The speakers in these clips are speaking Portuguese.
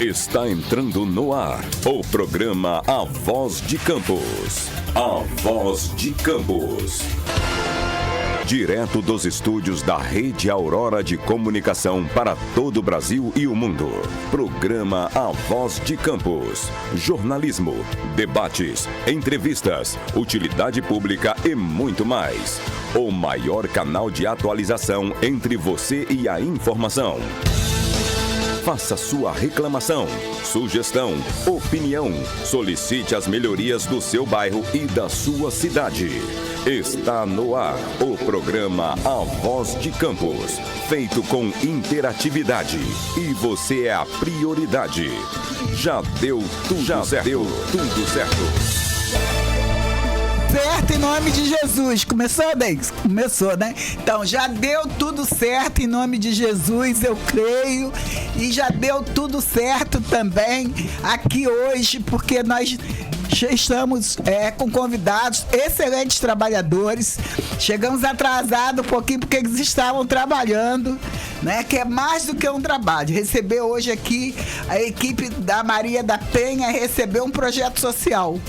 Está entrando no ar o programa A Voz de Campos. A Voz de Campos. Direto dos estúdios da Rede Aurora de Comunicação para todo o Brasil e o mundo. Programa A Voz de Campos. Jornalismo, debates, entrevistas, utilidade pública e muito mais. O maior canal de atualização entre você e a informação. Faça sua reclamação, sugestão, opinião. Solicite as melhorias do seu bairro e da sua cidade. Está no ar o programa A Voz de Campos, feito com interatividade. E você é a prioridade. Já deu tudo certo. Certo, em nome de Jesus. Começou, Deis? Começou, né? Então, já deu tudo certo em nome de Jesus, eu creio. E já deu tudo certo também aqui hoje, porque nós estamos com convidados, excelentes trabalhadores. Chegamos atrasados um pouquinho porque eles estavam trabalhando, né? Que é mais do que um trabalho. Receber hoje aqui a equipe da Maria da Penha, recebeu um projeto social.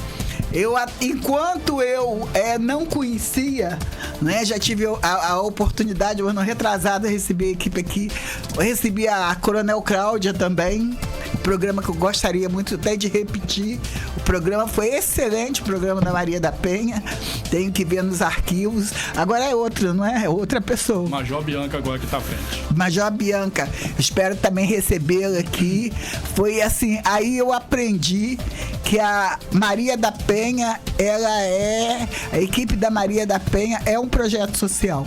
Enquanto eu não conhecia, né, já tive a oportunidade, o ano retrasado, de receber a equipe aqui. Eu recebi a Coronel Cláudia também, programa que eu gostaria muito até de repetir. O programa foi excelente, o programa da Maria da Penha. Tenho que ver nos arquivos. Agora é outro, não é? É outra pessoa. Major Bianca agora que está à frente. Major Bianca, espero também recebê-la aqui. Foi assim, aí eu aprendi que a Maria da Penha, a equipe da Maria da Penha é um projeto social.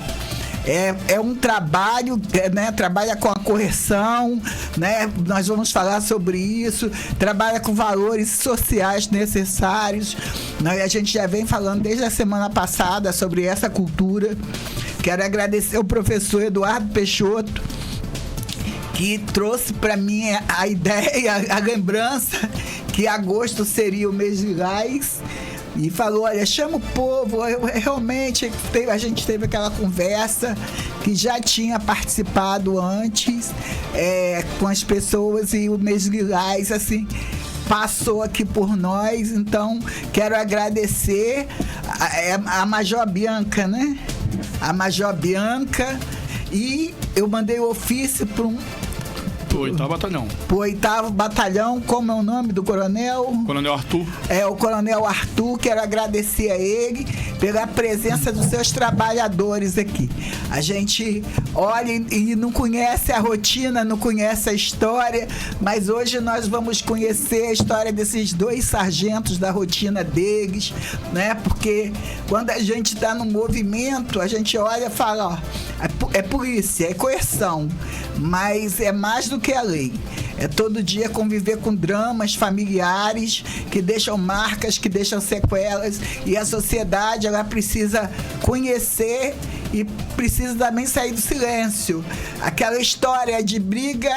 É um trabalho, né? Trabalha com a correção, né? Nós vamos falar sobre isso. Trabalha com valores sociais necessários. A gente já vem falando desde a semana passada sobre essa cultura. Quero agradecer ao professor Eduardo Peixoto, que trouxe para mim a ideia, a lembrança que agosto seria o mês Lilás. E falou, olha, chama o povo. Realmente, a gente teve aquela conversa que já tinha participado antes com as pessoas, e o mês Lilás, assim, passou aqui por nós. Então, quero agradecer a Major Bianca, né? A Major Bianca. E eu mandei o ofício para o 8º Batalhão. O 8º Batalhão, como é o nome do coronel? Coronel Arthur. O Coronel Arthur, quero agradecer a ele pela presença dos seus trabalhadores aqui. A gente olha e não conhece a rotina, não conhece a história, mas hoje nós vamos conhecer a história desses dois sargentos, da rotina deles, né? Porque quando a gente está no movimento, a gente olha e fala, ó, é polícia, é coerção, mas é mais do que a lei. É todo dia conviver com dramas familiares que deixam marcas, que deixam sequelas, e a sociedade, ela precisa conhecer e precisa também sair do silêncio. Aquela história de briga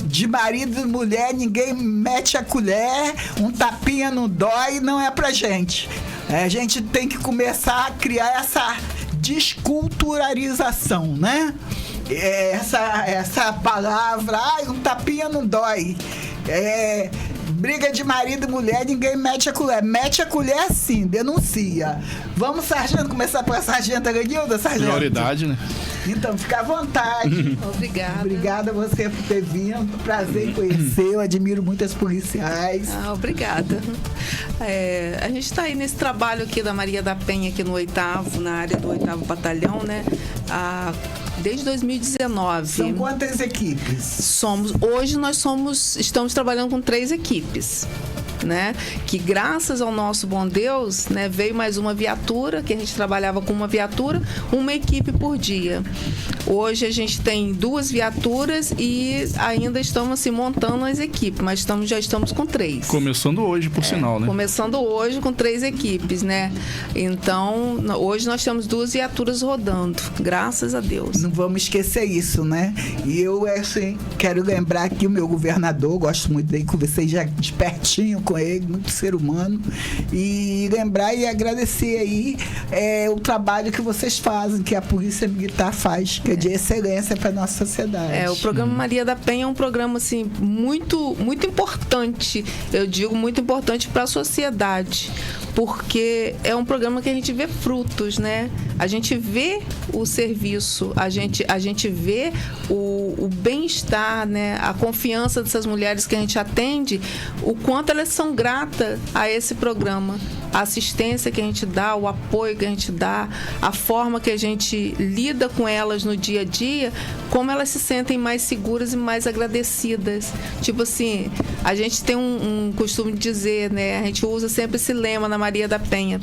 de marido e mulher, ninguém mete a colher, um tapinha não dói, não é pra gente. A gente tem que começar a criar essa desculturalização, né? Essa palavra, um tapinha não dói. Briga de marido e mulher, ninguém mete a colher. Mete a colher sim, denuncia. Vamos, sargento, começar pela sargenta Ganilda, sargento? Prioridade, né? Então, fica à vontade. Obrigada. Obrigada a você por ter vindo. Prazer em conhecer. Eu admiro muito as policiais. Obrigada. A gente está aí nesse trabalho aqui da Maria da Penha, aqui no 8º, na área do 8º Batalhão, né? Desde 2019. São quantas equipes? Hoje nós estamos trabalhando com 3 equipes, né? Que graças ao nosso bom Deus, né, veio mais uma viatura, que a gente trabalhava com uma viatura, uma equipe por dia. Hoje a gente tem 2 viaturas e ainda estamos assim, montando as equipes, mas já estamos com 3. Começando hoje, por sinal, né? Começando hoje com 3 equipes, né? Então, hoje nós temos 2 viaturas rodando, graças a Deus. Não vamos esquecer isso, né? E eu, assim, quero lembrar aqui o meu governador, gosto muito dele, conversei já de pertinho com ele, muito ser humano. E lembrar e agradecer aí o trabalho que vocês fazem, que a Polícia Militar faz, que é de excelência para nossa sociedade. O programa Maria da Penha é um programa assim, muito, muito importante, eu digo muito importante para a sociedade, porque é um programa que a gente vê frutos, né? A gente vê o serviço, a gente vê o bem-estar, né? A confiança dessas mulheres que a gente atende, o quanto elas são gratas a esse programa, a assistência que a gente dá, o apoio que a gente dá, a forma que a gente lida com elas no dia a dia, como elas se sentem mais seguras e mais agradecidas. Tipo assim, a gente tem um costume de dizer, né? A gente usa sempre esse lema na Maria da Penha,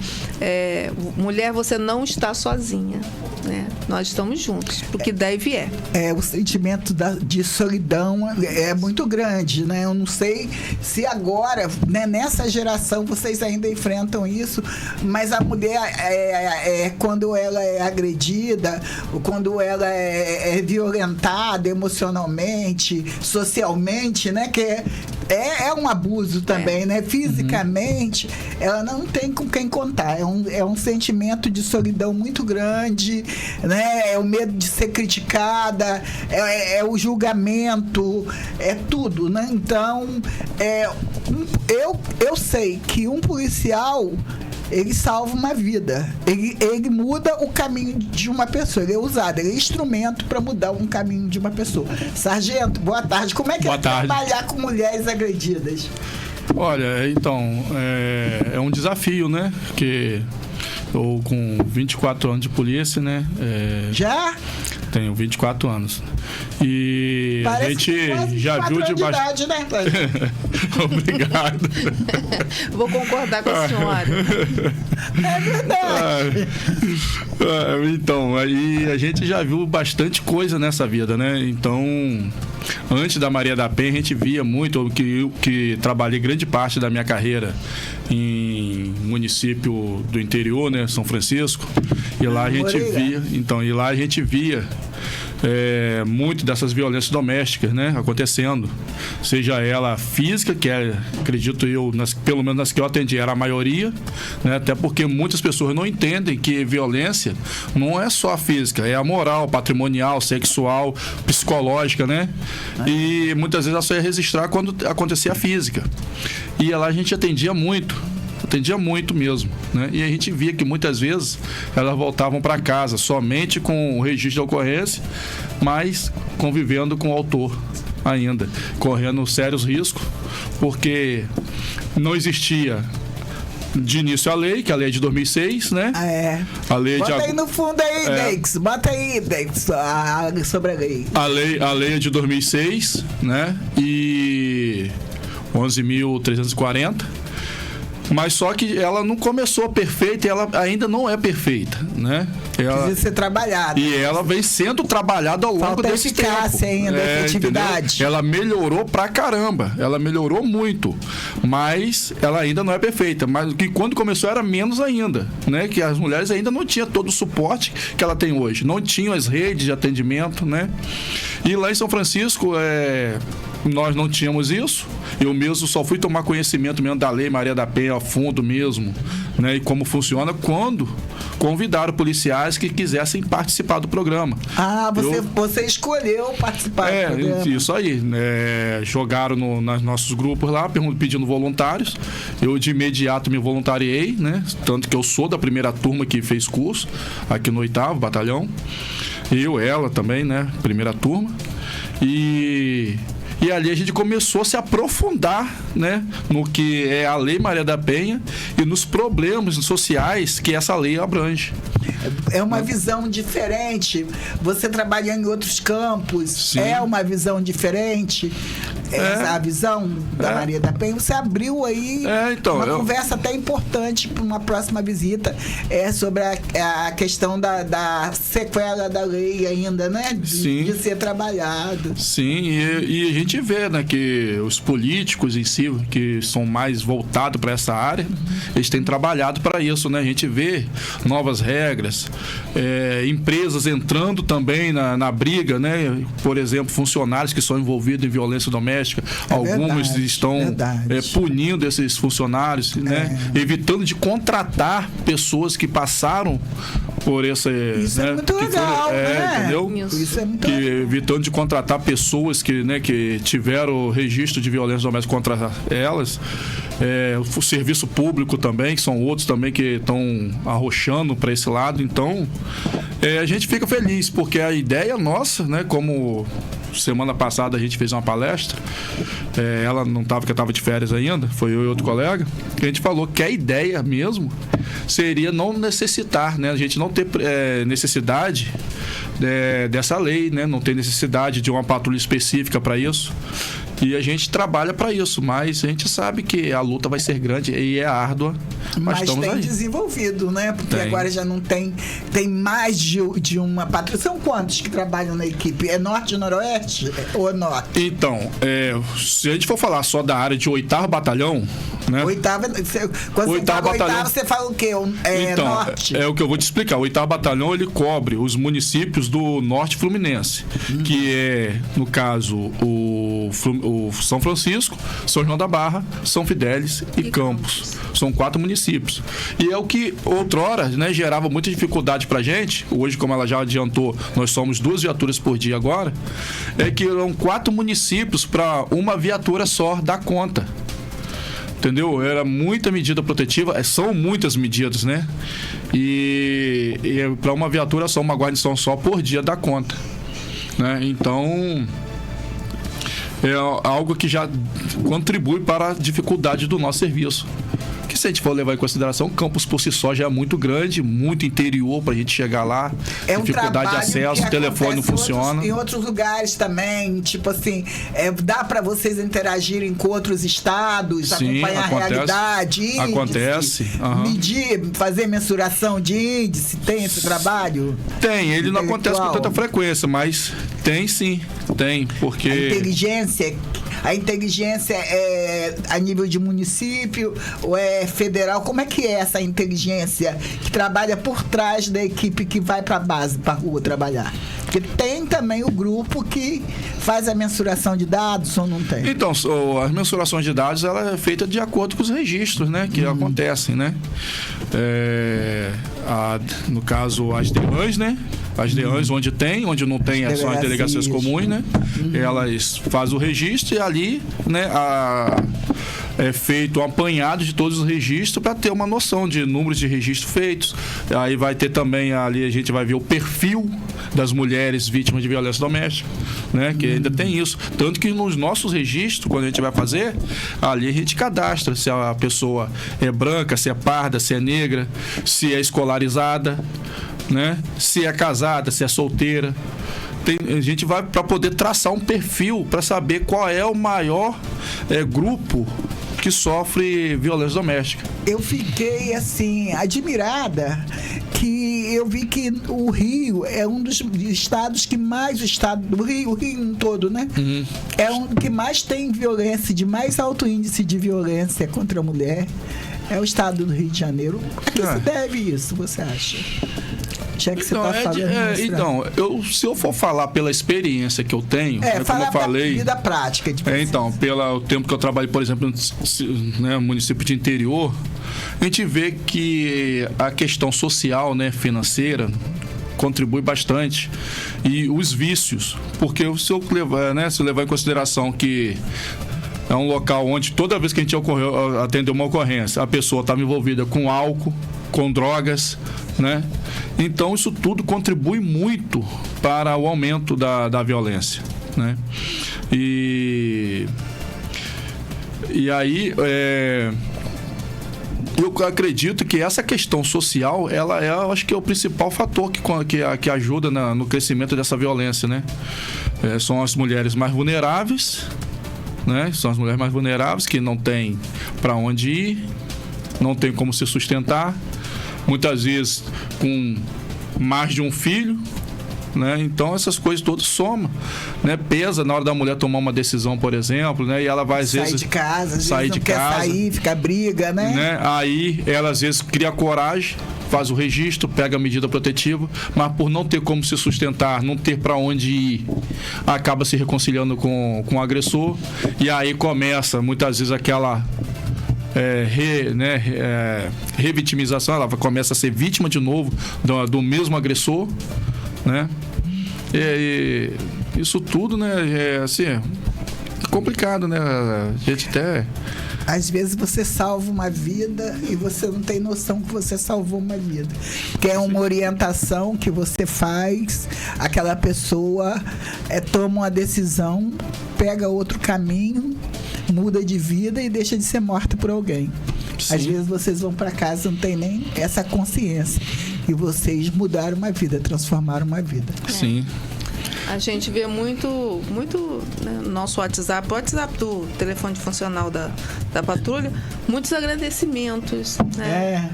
mulher, você não está sozinha, né? Nós estamos juntos, porque der e vier. O sentimento de solidão é muito grande, né? Eu não sei se agora, né, nessa geração, vocês ainda enfrentam isso, mas a mulher, quando ela é agredida, quando ela é violentada emocionalmente, socialmente, né? Que é um abuso também, né? Fisicamente, ela não tem com quem contar. É um sentimento de solidão muito grande, né? É o medo de ser criticada, é o julgamento, é tudo, né? Então, eu sei que um policial, ele salva uma vida, ele muda o caminho de uma pessoa, ele é usado, ele é instrumento para mudar um caminho de uma pessoa. Sargento, boa tarde. Como é que trabalhar com mulheres agredidas? Olha, então, é um desafio, né? Porque eu com 24 anos de polícia, né? Já? Tenho 24 anos. E parece a gente já viu de idade, né? Obrigado. Vou concordar com a senhora. É verdade. Então, aí a gente já viu bastante coisa nessa vida, né? Então, antes da Maria da Penha, a gente via muito, que trabalhei grande parte da minha carreira em município do interior, né? São Francisco. E lá a gente via muito dessas violências domésticas, né, acontecendo, seja ela física, que acredito eu, pelo menos nas que eu atendi, era a maioria, né, até porque muitas pessoas não entendem que violência não é só a física, é a moral, patrimonial, sexual, psicológica, né, e muitas vezes ela só ia registrar quando acontecia a física. E lá a gente atendia muito mesmo, né? E a gente via que muitas vezes elas voltavam para casa somente com o registro de ocorrência, mas convivendo com o autor ainda, correndo sérios riscos, porque não existia de início a lei, que a lei é de 2006, né? A lei Bota aí no fundo aí, Dex. Bota aí, Dex, sobre a lei. A lei é de 2006, né? E 11.340. Mas só que ela não começou perfeita e ela ainda não é perfeita, né? Precisa ser trabalhada. E ela vem sendo trabalhada ao longo desse tempo. Falta eficácia ainda, efetividade. Entendeu? Ela melhorou pra caramba. Ela melhorou muito. Mas ela ainda não é perfeita. Mas que quando começou era menos ainda, né? Que as mulheres ainda não tinham todo o suporte que ela tem hoje. Não tinham as redes de atendimento, né? E lá em São Francisco, nós não tínhamos isso. Eu mesmo só fui tomar conhecimento mesmo da lei Maria da Penha a fundo mesmo, né? E como funciona quando convidaram policiais que quisessem participar do programa. Você escolheu participar do programa. Isso aí. Jogaram nos nossos grupos lá, pedindo voluntários. Eu de imediato me voluntariei, né? Tanto que eu sou da primeira turma que fez curso aqui no 8º Batalhão. Ela também, né? Primeira turma. E ali a gente começou a se aprofundar, né, no que é a Lei Maria da Penha e nos problemas sociais que essa lei abrange. É uma visão diferente. Você trabalhando em outros campos, sim, é uma visão diferente. Essa visão da Maria da Penha, você abriu aí uma conversa até importante para uma próxima visita, sobre a questão da sequela da lei ainda, né? De ser trabalhado. Sim, e a gente vê, né, que os políticos em si, que são mais voltados para essa área, eles têm trabalhado para isso, né? A gente vê novas regras, empresas entrando também na briga, né? Por exemplo, funcionários que são envolvidos em violência doméstica, doméstica. Algumas verdade, estão punindo esses funcionários, né? Evitando de contratar pessoas que passaram por essa... Isso é muito legal, né? Entendeu? Isso é muito legal. Evitando de contratar pessoas que tiveram registro de violência doméstica contra elas. O serviço público também, que são outros também que estão arrochando para esse lado. Então, a gente fica feliz, porque a ideia nossa, né, como semana passada a gente fez uma palestra, ela não estava, porque eu estava de férias ainda, foi eu e outro colega, que a gente falou que a ideia mesmo seria não necessitar, né, a gente não ter necessidade dessa lei, né, não ter necessidade de uma patrulha específica para isso. E a gente trabalha para isso, mas a gente sabe que a luta vai ser grande e é árdua. Mas estamos tem aí. Desenvolvido, né? Porque agora já não tem mais de uma patrulha. São quantos que trabalham na equipe? É norte e noroeste ou é norte? Então, se a gente for falar só da área de 8º Batalhão, né? Quando você fala 8º, você fala o quê? Então, norte? É o que eu vou te explicar. O 8º Batalhão, ele cobre os municípios do Norte Fluminense, que é, no caso, o São Francisco, São João da Barra, São Fidélis e Campos. São 4 municípios. E é o que outrora, né, gerava muita dificuldade pra gente. Hoje, como ela já adiantou, nós somos 2 viaturas por dia agora. É que eram 4 municípios para uma viatura só dar conta. Entendeu? Era muita medida protetiva, são muitas medidas, né? E para uma viatura só, uma guarnição só por dia dá conta, né? Então, é algo que já contribui para a dificuldade do nosso serviço. Que se a gente for levar em consideração, Campos por si só já é muito grande, muito interior para a gente chegar lá, dificuldade de acesso, o telefone não funciona. Em outros lugares também, tipo assim, dá para vocês interagirem com outros estados, acompanhar a realidade, índice, acontece. Medir, fazer mensuração de índice, tem esse trabalho? Tem, ele não acontece com tanta frequência, mas tem sim, tem, porque... A inteligência é a nível de município ou é federal? Como é que é essa inteligência que trabalha por trás da equipe que vai para a base, para a rua trabalhar? Porque tem também o grupo que faz a mensuração de dados ou não tem? Então, as mensurações de dados ela é feita de acordo com os registros, né, que acontecem, né? No caso, as DEANs, né? As DEANs, onde não tem, são as delegacias comuns, né? Elas fazem o registro e ali, né, é feito um apanhado de todos os registros para ter uma noção de números de registros feitos. Aí vai ter também ali, a gente vai ver o perfil das mulheres vítimas de violência doméstica, né? Que ainda tem isso. Tanto que nos nossos registros, quando a gente vai fazer, ali a gente cadastra se a pessoa é branca, se é parda, se é negra, se é escolarizada, né? Se é casada, se é solteira. A gente vai para poder traçar um perfil para saber qual é o maior grupo que sofre violência doméstica. Eu fiquei assim admirada que eu vi que o Rio é um dos estados que mais, o estado do Rio, o Rio todo, né? É um que mais tem violência, de mais alto índice de violência contra a mulher. É o estado do Rio de Janeiro. A que se deve isso, você acha? Já que você está falando se eu for falar pela experiência que eu tenho, como eu falei, da vida prática de pelo tempo que eu trabalho, por exemplo, no município de interior, a gente vê que a questão social, né, financeira, contribui bastante, e os vícios, porque se eu levar em consideração que é um local onde toda vez que a gente atender uma ocorrência, a pessoa estava envolvida com álcool, com drogas, né? Então isso tudo contribui muito para o aumento da violência, né? E aí eu acredito que essa questão social, eu acho que é o principal fator que ajuda no crescimento dessa violência, né? São as mulheres mais vulneráveis, né? São as mulheres mais vulneráveis que não têm para onde ir, não tem como se sustentar, muitas vezes com mais de um filho, né? Então essas coisas todas somam, né? Pesa na hora da mulher tomar uma decisão, por exemplo, né? E ela vai às vezes sair de casa, às vezes não quer sair, fica briga, né? Aí ela às vezes cria coragem, faz o registro, pega a medida protetiva, mas por não ter como se sustentar, não ter para onde ir, acaba se reconciliando com o agressor, e aí começa muitas vezes aquela revitimização, ela começa a ser vítima de novo do mesmo agressor, né? E isso tudo, né, é complicado, né? A gente até... Às vezes você salva uma vida e você não tem noção que você salvou uma vida. Que é uma orientação que você faz, aquela pessoa toma uma decisão, pega outro caminho, muda de vida e deixa de ser morta por alguém. Sim. Às vezes vocês vão para casa e não tem nem essa consciência. E vocês mudaram uma vida, transformaram uma vida. Sim. A gente vê muito né, no nosso WhatsApp, o WhatsApp do telefone funcional da patrulha, muitos agradecimentos, né?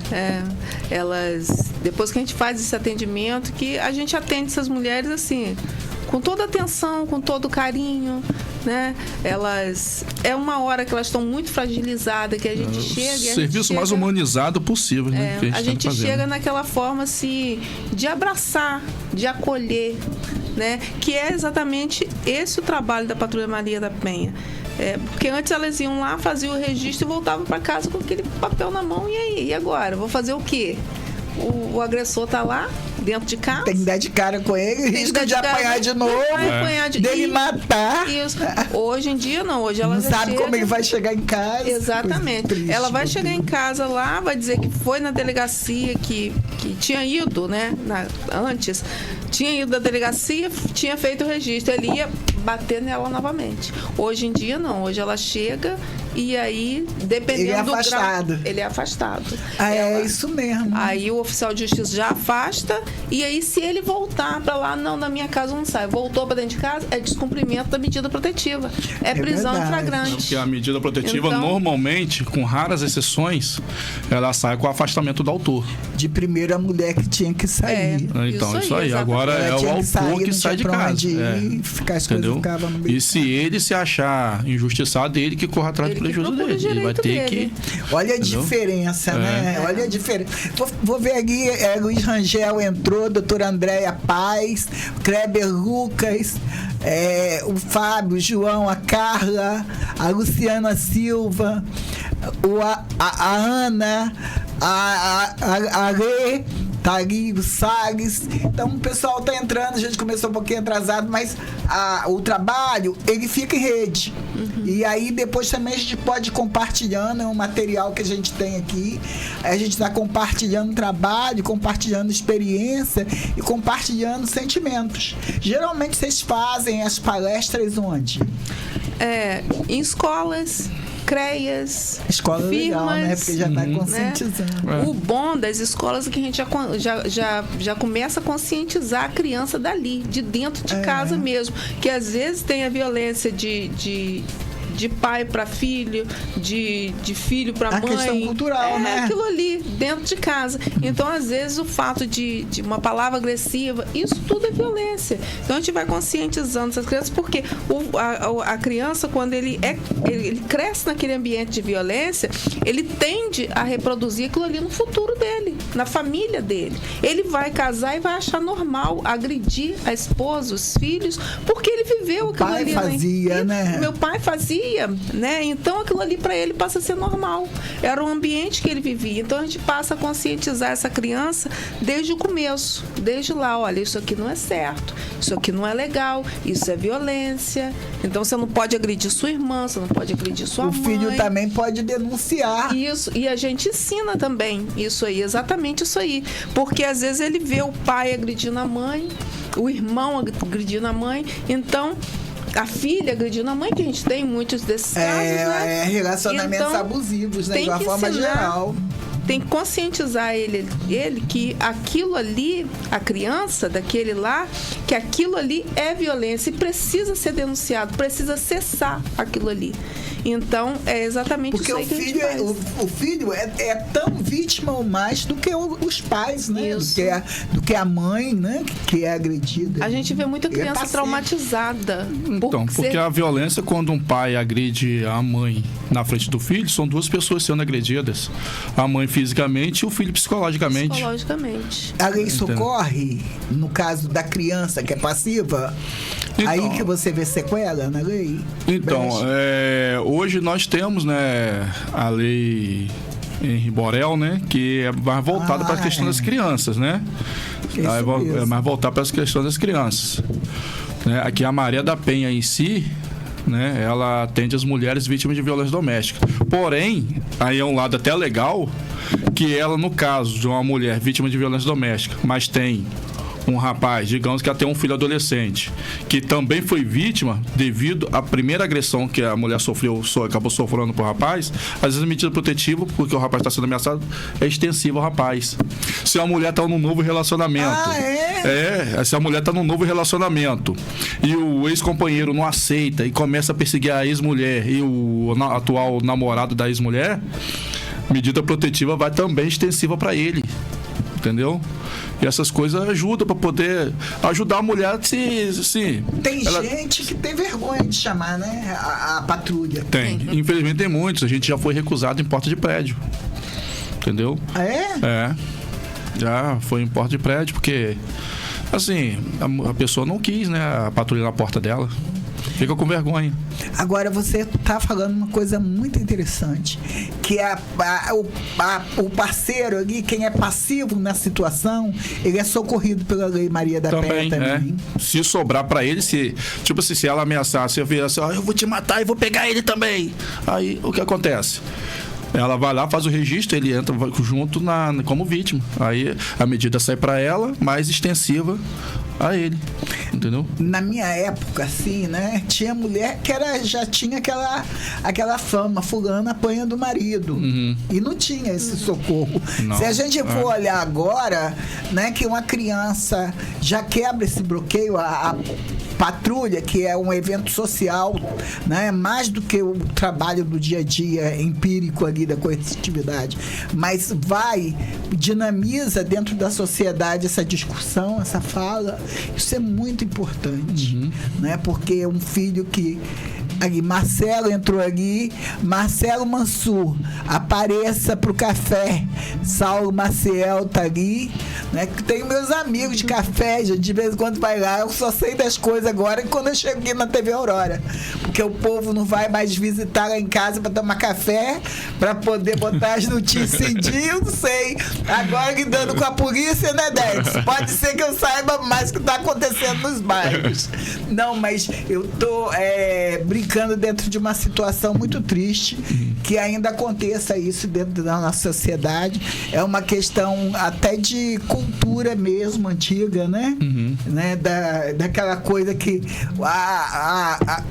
Elas, depois que a gente faz esse atendimento, que a gente atende essas mulheres assim, com toda atenção, com todo carinho, né? Elas, é uma hora que elas estão muito fragilizadas, que a gente chega... O serviço mais humanizado possível, né? Que a gente chega naquela forma assim, de abraçar, de acolher, né? Que é exatamente esse o trabalho da Patrulha Maria da Penha. Porque antes elas iam lá, faziam o registro e voltavam para casa com aquele papel na mão. E aí? E agora? Vou fazer o quê? O agressor tá lá, dentro de casa. Tem que dar de cara com ele, risco de apanhar de novo, dele matar. Isso. Hoje em dia, não. Hoje ela não já sabe chega... como ele vai chegar em casa. Exatamente. Triste, ela vai chegar em casa lá, vai dizer que foi na delegacia, que tinha ido, né? Antes, tinha ido da delegacia, tinha feito o registro. Ele ia bater nela novamente. Hoje em dia, não. Hoje ela chega e aí, dependendo do grau... Ele é afastado. É isso mesmo. Aí o oficial de justiça já afasta, e aí se ele voltar para lá, não, na minha casa não sai. Voltou para dentro de casa, é descumprimento da medida protetiva. É prisão em flagrante. Porque a medida protetiva, normalmente, com raras exceções, ela sai com o afastamento do autor. De primeiro a mulher que tinha que sair. Então, isso aí. Agora é o autor que sai de casa. Ficar as coisas ficavam no meio. E se ele se achar injustiçado, ele que corra atrás do prejuízo dele. Ele vai ter que... Olha a diferença, né? Olha a diferença. Vou ver aqui, Luiz Rangel entrou, doutora Andréia Paz, Kleber Lucas, o Fábio, o João, a Carla, a Luciana Silva, a Ana, a Lê, tá ali o Salles. Então o pessoal tá entrando, a gente começou um pouquinho atrasado, mas o trabalho, ele fica em rede. E aí depois também a gente pode ir compartilhando o material que a gente tem aqui. A gente está compartilhando trabalho, compartilhando experiência e compartilhando sentimentos. Geralmente vocês fazem as palestras onde? Em escolas, CREAs, escola firmas, legal, né? Porque já está conscientizando. Né? O bom das escolas é que a gente já começa a conscientizar a criança dali, de dentro de casa mesmo. Que às vezes tem a violência de pai para filho, de filho para mãe. A questão cultural, né? Aquilo ali, dentro de casa. Então, às vezes, o fato de uma palavra agressiva, isso tudo é violência. Então, a gente vai conscientizando essas crianças, porque a criança, quando ele cresce naquele ambiente de violência, ele tende a reproduzir aquilo ali no futuro dele, na família dele. Ele vai casar e vai achar normal agredir a esposa, os filhos, porque ele viveu aquilo ali. Meu pai fazia, né? Meu pai fazia, né? Então aquilo ali para ele passa a ser normal. Era o ambiente que ele vivia. Então a gente passa a conscientizar essa criança desde o começo, desde lá. Olha, isso aqui não é certo, isso aqui não é legal, isso é violência. Então você não pode agredir sua irmã, você não pode agredir sua mãe. O filho também pode denunciar. Isso, e a gente ensina também isso aí, exatamente isso aí. Porque às vezes ele vê o pai agredindo a mãe, o irmão agredindo a mãe, então a filha agredindo a mãe, que a gente tem muitos desses casos, né? Relacionamentos então, abusivos, né? De uma forma geral. Tem que conscientizar ele que aquilo ali, a criança daquele lá, que aquilo ali é violência e precisa ser denunciado, precisa cessar aquilo ali. Então, é exatamente porque isso aí que a gente faz. O filho é tão vítima ou mais do que os pais, né? Do que a mãe, né? Que é agredida. A gente vê muita criança traumatizada. Então, porque a violência, quando um pai agride a mãe na frente do filho, são duas pessoas sendo agredidas. A mãe fica fisicamente e o filho psicologicamente. Psicologicamente. A lei socorre no caso da criança que é passiva? Então, Aí que você vê sequela na lei? Então, Brecha. hoje nós temos, né, a lei Henri Borel, né, que é mais voltada para a questão das crianças, né? Isso mesmo. É mais voltada para as questões das crianças. Né? Aqui a Maria da Penha em si, né, ela atende as mulheres vítimas de violência doméstica. Porém, aí é um lado até legal, que ela, no caso de uma mulher vítima de violência doméstica, mas tem um rapaz, digamos que ela tem um filho adolescente, que também foi vítima devido à primeira agressão que a mulher sofreu, acabou sofrendo pro rapaz, às vezes a medida protetiva, porque o rapaz está sendo ameaçado, é extensiva ao rapaz. Se a mulher está num novo relacionamento. Se a mulher está num novo relacionamento e o ex-companheiro não aceita e começa a perseguir a ex-mulher e o atual namorado da ex-mulher, medida protetiva vai também extensiva para ele. Entendeu? E essas coisas ajudam para poder ajudar a mulher a se Tem gente que tem vergonha de chamar, né? A patrulha. Tem. Infelizmente tem muitos. A gente já foi recusado em porta de prédio. Entendeu? Ah, é? É. Já foi em porta de prédio, porque assim, a pessoa não quis, né? A patrulha na porta dela. Fica com vergonha. Agora você tá falando uma coisa muito interessante, que o parceiro ali, quem é passivo na situação, ele é socorrido pela Lei Maria da Penha também. Se sobrar pra ele, se ela ameaçar, se eu virar assim, eu vou te matar e vou pegar ele também. Aí o que acontece? Ela vai lá, faz o registro, ele entra junto como vítima. Aí a medida sai pra ela, mais extensiva a ele. Entendeu? Na minha época, assim, né? Tinha mulher que já tinha aquela fama, fulana apanha do marido. Uhum. E não tinha esse socorro. Não. Se a gente for olhar agora, né, que uma criança já quebra esse bloqueio, a patrulha, que é um evento social, né, mais do que o trabalho do dia a dia empírico ali da coercitividade, mas dinamiza dentro da sociedade essa discussão, essa fala. Isso é muito importante, né? Porque um filho que ali, Marcelo entrou ali, Marcelo Mansur, apareça pro café, Saulo Maciel tá ali, né? Tenho meus amigos de café, de vez em quando vai lá, eu só sei das coisas agora quando eu chego aqui na TV Aurora, porque o povo não vai mais visitar lá em casa para tomar café, para poder botar as notícias em dia, eu não sei. Agora lidando com a polícia, né, Dex? Pode ser que eu saiba mais o que tá acontecendo nos bairros. Não, mas eu tô brincando dentro de uma situação muito triste, que ainda aconteça isso dentro da nossa sociedade. É uma questão até de cultura mesmo, antiga, né? Né? Daquela coisa que...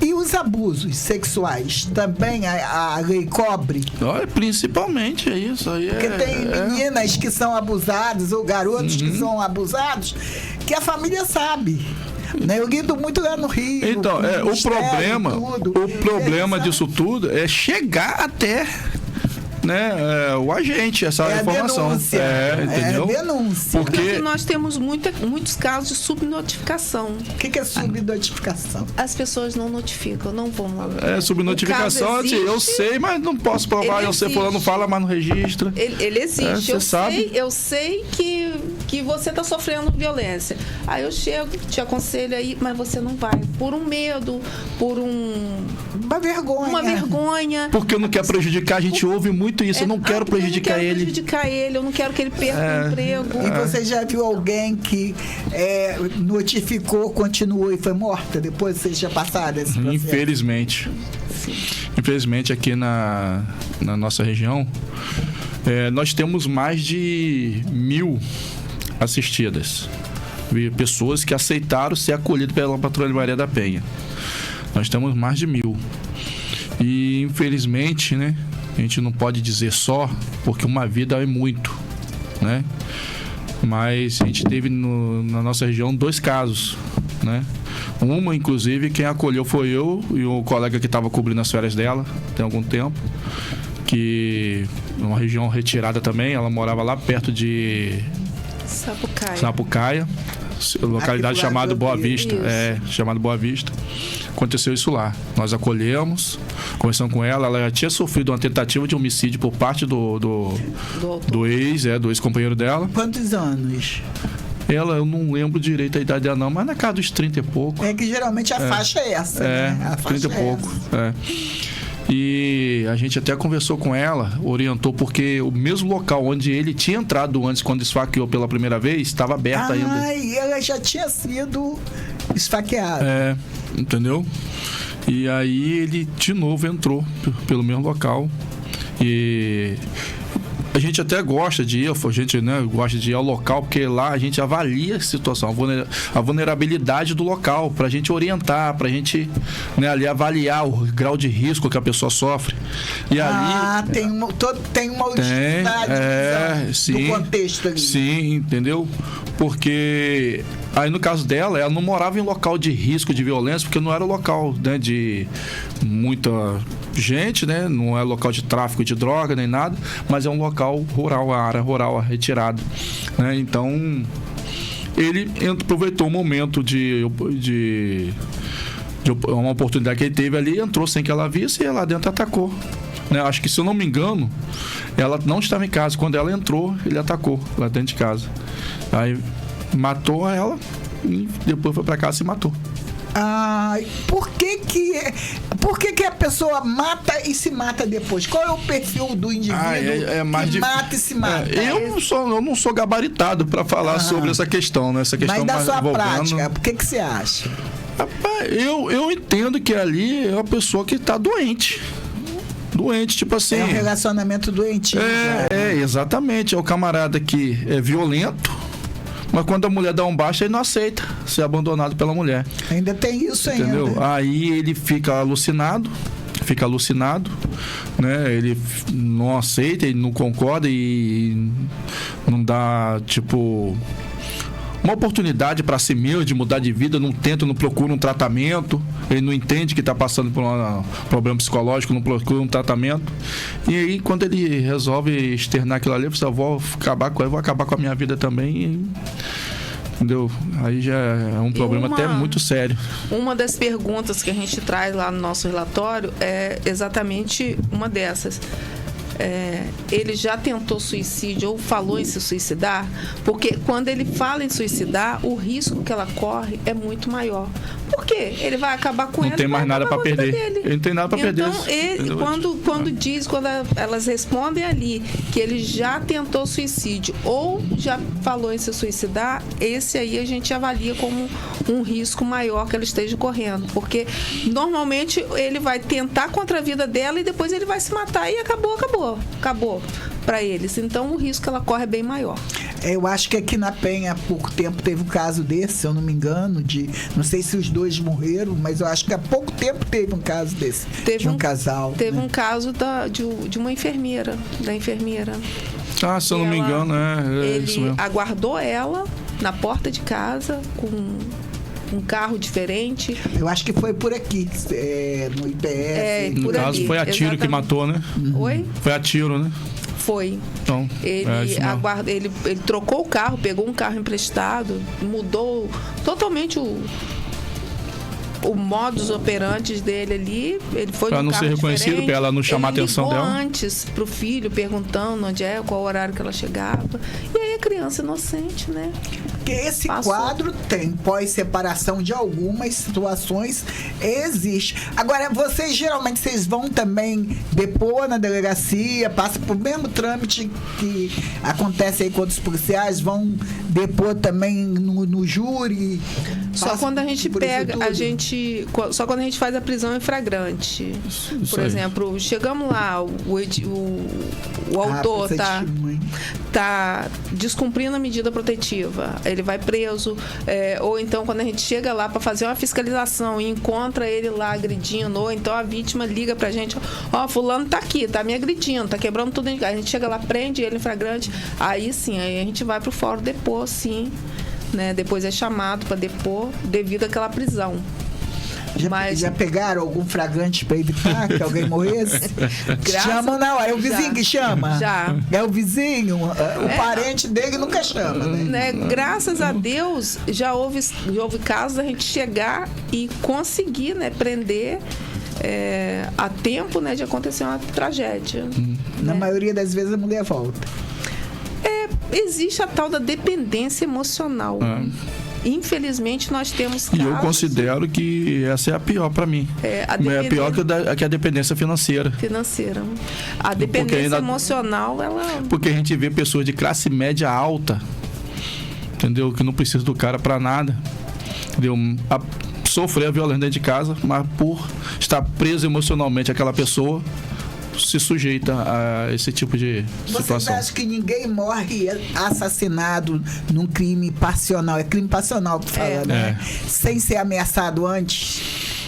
E os abusos sexuais? Também a lei cobre? Principalmente, é isso aí. Porque tem meninas que são abusadas, ou garotos que são abusados, que a família sabe. Eu lido muito lá no Rio. Então, o problema disso tudo é chegar até, né, o agente, essa informação. Denúncia. Entendeu? Denúncia. Porque nós temos muitos casos de subnotificação. O que é subnotificação? As pessoas não notificam, não vão lá. Subnotificação, eu sei, mas não posso provar. Eu sei, fulano fala, mas não registra. Ele existe. Sabe? Eu sei que você está sofrendo violência. Aí eu chego, te aconselho aí, mas você não vai. Por um medo, por uma vergonha. Porque eu não quero prejudicar, a gente ouve muito isso. Eu não quero prejudicar ele. Eu não quero que ele perca o emprego. E você já viu alguém que notificou, continuou e foi morta? Depois vocês já passaram esse processo? Infelizmente. Sim. Infelizmente, aqui na nossa região, nós temos mais de 1.000 assistidas. Pessoas que aceitaram ser acolhidas pela Patrulha Maria da Penha. Nós temos mais de 1.000. E, infelizmente, né, a gente não pode dizer só, porque uma vida é muito, né? Mas a gente teve na nossa região 2 casos, né? Uma, inclusive, quem acolheu foi eu e o colega que estava cobrindo as férias dela tem algum tempo, que numa região retirada também, ela morava lá perto de Sapucaia, localidade Aqui do chamada lado Boa do- Vista. Isso. Chamada Boa Vista. Aconteceu isso lá. Nós acolhemos, conversamos com ela. Ela já tinha sofrido uma tentativa de homicídio por parte do ex-companheiro dela. Quantos anos? Ela, eu não lembro direito a idade dela, não, mas na casa dos 30 e pouco. É que geralmente a faixa é essa, né? A faixa 30 e pouco. É. E a gente até conversou com ela, orientou, porque o mesmo local onde ele tinha entrado antes, quando esfaqueou pela primeira vez, estava aberto ainda. Ai, ela já tinha sido esfaqueada. É, entendeu? E aí ele de novo entrou pelo mesmo local. E a gente até gosta de ir, a gente, né, gosta de ir ao local, porque lá a gente avalia a situação, a vulnerabilidade do local, pra gente orientar, pra gente, né, ali avaliar o grau de risco que a pessoa sofre. E ali tem uma honestidade sim, do contexto ali. Sim, entendeu? Porque aí no caso dela, ela não morava em local de risco de violência, porque não era local, né, de muita gente, né? Não é local de tráfico de droga nem nada, mas é um local rural, a área rural, a retirada, né? Então ele aproveitou o momento de uma oportunidade que ele teve ali, entrou sem que ela visse e lá dentro atacou, né? Acho que, se eu não me engano, ela não estava em casa. Quando ela entrou, ele atacou lá dentro de casa. Aí matou ela e depois foi pra casa e se matou. Por que a pessoa mata e se mata depois? Qual é o perfil do indivíduo que mata e se mata? Eu não sou gabaritado para falar sobre essa questão, né? Essa questão Mas da sua envolvendo... prática, por que você acha? Rapaz, eu entendo que ali é uma pessoa que tá doente. Doente, tipo assim... É um relacionamento doentio. Exatamente. É o camarada que é violento, mas quando a mulher dá um baixo, ele não aceita ser abandonado pela mulher. Ainda tem isso, entendeu? ainda. Aí ele fica alucinado, né? Ele não aceita, ele não concorda e não dá, tipo, uma oportunidade para si mesmo de mudar de vida, não tenta, não procura um tratamento, ele não entende que está passando por um problema psicológico, não procura um tratamento. E aí, quando ele resolve externar aquilo ali, eu vou acabar com a minha vida também. Entendeu? Aí já é um problema até muito sério. Uma das perguntas que a gente traz lá no nosso relatório é exatamente uma dessas. Ele já tentou suicídio ou falou em se suicidar? Porque quando ele fala em suicidar, o risco que ela corre é muito maior. Por quê? Ele vai acabar com ela. Não tem mais nada para perder. Ele não tem nada para perder. Então, quando elas respondem ali que ele já tentou suicídio ou já falou em se suicidar, esse aí a gente avalia como um risco maior que ela esteja correndo. Porque normalmente ele vai tentar contra a vida dela e depois ele vai se matar e acabou para eles. Então o risco que ela corre é bem maior. Eu acho que aqui na Penha há pouco tempo teve um caso desse, se eu não me engano, não sei se os dois morreram, mas eu acho que há pouco tempo teve um caso desse, de um casal. Teve um caso de uma enfermeira, se eu não me engano, ele isso mesmo. aguardou ela na porta de casa com um carro diferente. Eu acho que foi por aqui, no IPS. No caso, ali, foi a tiro que matou, né? Oi? Foi a tiro, né? Foi. Então, ele trocou o carro, pegou um carro emprestado, mudou totalmente o modus operandi dele ali. Ele foi para não ser reconhecido, para ela não chamar a atenção dela. Ele ligou antes pro filho, perguntando qual horário que ela chegava. E aí a criança inocente, né? Porque esse quadro tem pós-separação de algumas situações, existe. Agora, geralmente vão também depor na delegacia, passam por mesmo trâmite que acontece aí com os policiais, vão depor também no júri. Só quando a gente só quando a gente faz a prisão em flagrante. Por exemplo, chegamos lá, o autor tá descumprindo a medida protetiva, ele vai preso, ou então quando a gente chega lá para fazer uma fiscalização e encontra ele lá agredindo, ou então a vítima liga pra gente, fulano tá aqui, tá me agredindo, tá quebrando tudo, a gente chega lá, prende ele em flagrante, aí sim, aí a gente vai pro fórum depor, sim, né? Depois é chamado para depor devido àquela prisão. Já pegaram algum flagrante pra evitar que alguém morresse? Chama não, é o vizinho que chama? Já. É o vizinho, o parente dele nunca chama, né? Graças a Deus, já houve casos da gente chegar e conseguir, né, prender a tempo, né, de acontecer uma tragédia. Na maioria das vezes a mulher volta. Existe a tal da dependência emocional. Infelizmente, nós temos casos... E eu considero que essa é a pior para mim. É pior que a dependência financeira. A dependência emocional, ela... Porque a gente vê pessoas de classe média alta, entendeu? Que não precisa do cara para nada. Entendeu? Sofrer a violência dentro de casa, mas por estar preso emocionalmente aquela pessoa, se sujeita a esse tipo de situação. Você acha que ninguém morre assassinado num crime passional? É crime passional que fala, né? Sem ser ameaçado antes?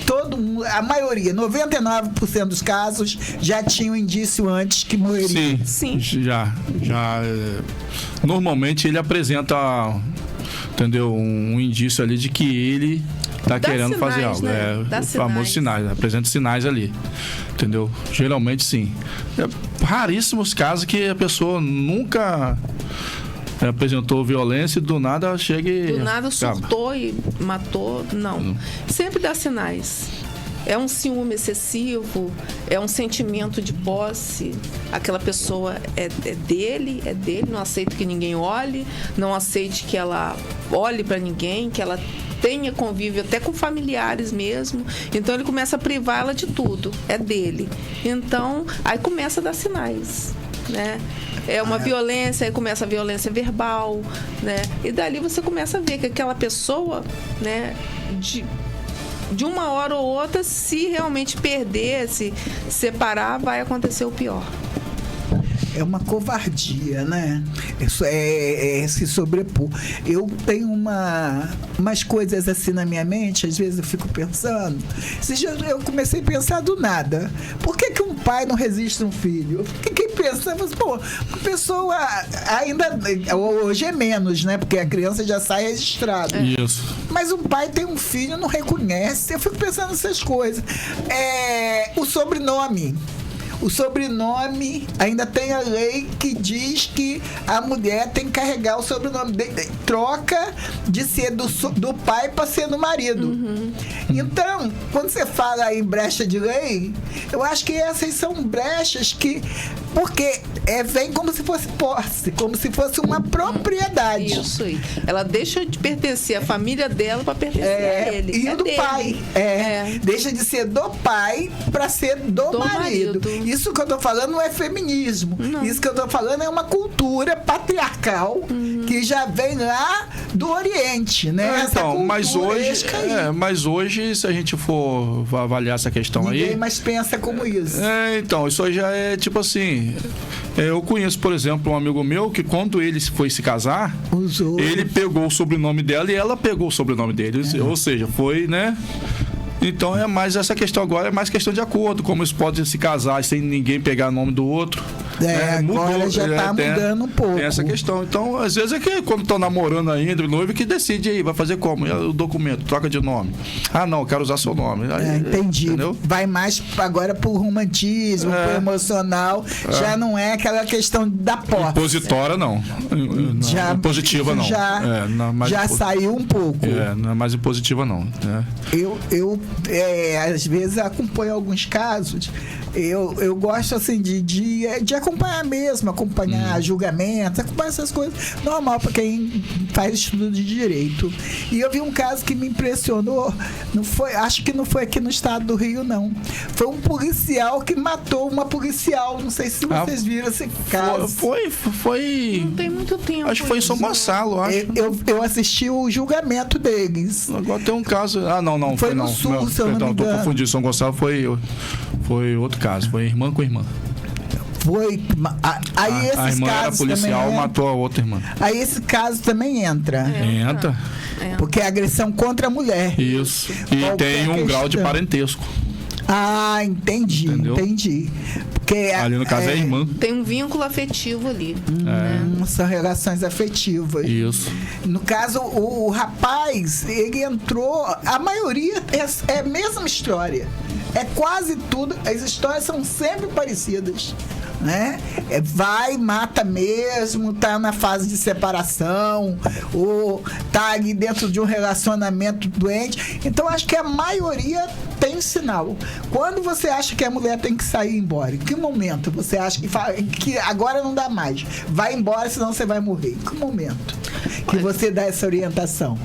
Todo mundo, a maioria, 99% dos casos, já tinha um indício antes que morreria. Sim. Já. Normalmente ele apresenta, entendeu, um indício ali de que ele tá querendo fazer algo. Né? O famoso sinais, apresenta sinais ali. Entendeu? Geralmente sim. Raríssimos casos que a pessoa nunca apresentou violência e do nada chega e... Do nada surtou e matou. Não. Sempre dá sinais. É um ciúme excessivo, é um sentimento de posse. Aquela pessoa é dele, não aceita que ninguém olhe, não aceite que ela olhe para ninguém, que ela tenha convívio até com familiares mesmo. Então ele começa a privar ela de tudo, é dele. Então, aí começa a dar sinais, né? É uma violência, aí começa a violência verbal, né? E dali você começa a ver que aquela pessoa, né, de uma hora ou outra, se realmente perder, se separar, vai acontecer o pior. É uma covardia, né? Isso é se sobrepor. Eu tenho umas coisas assim na minha mente, às vezes eu fico pensando. Eu comecei a pensar do nada. Por que um pai não resiste a um filho? Quem pensa, pô, uma pessoa ainda, hoje é menos, né? Porque a criança já sai registrada. Isso. Mas um pai tem um filho, não reconhece. Eu fico pensando nessas coisas. O sobrenome. O sobrenome, ainda tem a lei que diz que a mulher tem que carregar o sobrenome. Troca de ser do pai para ser do marido. Então, quando você fala em brecha de lei, eu acho que essas são brechas que... Porque vem como se fosse posse, como se fosse uma propriedade. Isso aí. Ela deixa de pertencer à família dela para pertencer a ele. E do dele. Pai. Deixa de ser do pai para ser do marido. Isso que eu tô falando não é feminismo. Não. Isso que eu tô falando é uma cultura patriarcal que já vem lá do Oriente, né? Então, mas hoje, se a gente for avaliar essa questão ninguém mais pensa como isso. Então, isso aí já é tipo assim... Eu conheço, por exemplo, um amigo meu que quando ele foi se casar, ele pegou o sobrenome dela e ela pegou o sobrenome dele. Ou seja, foi, né? Então é mais essa questão agora, é mais questão de acordo, como eles podem se casar sem ninguém pegar o nome do outro. Agora já está mudando um pouco. Tem essa questão. Então, às vezes é que quando estão namorando ainda, o noivo que decide aí, vai fazer como? O documento, troca de nome. Não, eu quero usar seu nome. Aí, entendi. Entendeu? Vai mais agora pro romantismo, pro emocional. Já não é aquela questão da posse. Impositória, não. Impositiva, não. Já saiu um pouco. Não é mais impositiva, não. Eu às vezes acompanho alguns casos. Eu gosto assim de acompanhar mesmo, acompanhar julgamentos, acompanhar essas coisas. Normal para quem faz estudo de direito. E eu vi um caso que me impressionou. Acho que não foi aqui no estado do Rio, não. Foi um policial que matou uma policial. Não sei se vocês viram esse caso. Foi. Não tem muito tempo. Acho que foi em São Gonçalo, acho. Eu assisti o julgamento deles. Agora tem um caso. Não. Foi no Sul, se eu não me engano. Tô confundindo. São Gonçalo foi outro caso. Foi irmã com irmã. Aí esses a irmã casos era policial, também matou a outra irmã. Aí esse caso também entra. Porque é agressão contra a mulher. Isso. E tem um grau de parentesco. Ah, entendi, Entendeu? entendi. Porque Ali no caso é a irmã. Tem um vínculo afetivo ali. são relações afetivas. Isso. No caso, o rapaz, ele entrou. A maioria é a mesma história. É quase tudo. As histórias são sempre parecidas. Né? Vai, mata mesmo, tá na fase de separação, ou tá ali dentro de um relacionamento doente. Então, acho que a maioria tem sinal. Quando você acha que a mulher tem que sair embora? Em que momento você acha que agora não dá mais? Vai embora, senão você vai morrer. Em que momento que você dá essa orientação?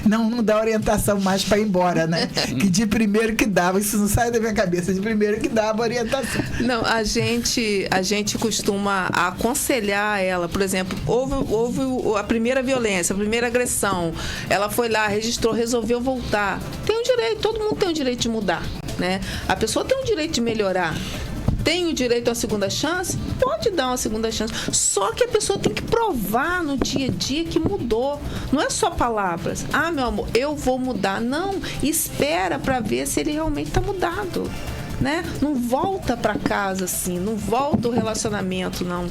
Não dá orientação mais para ir embora, né? Que de primeiro que dava, isso não sai da minha cabeça, de primeiro que dava orientação. Não, a gente costuma aconselhar ela, por exemplo, houve a primeira violência, a primeira agressão, ela foi lá, registrou, resolveu voltar. Tem um direito, todo mundo tem o direito de mudar, né? A pessoa tem o direito de melhorar. Tem o direito à segunda chance? Pode dar uma segunda chance. Só que a pessoa tem que provar no dia a dia que mudou. Não é só palavras. Ah, meu amor, eu vou mudar. Não, espera para ver se ele realmente está mudado. Né? Não volta para casa assim, não volta o relacionamento não,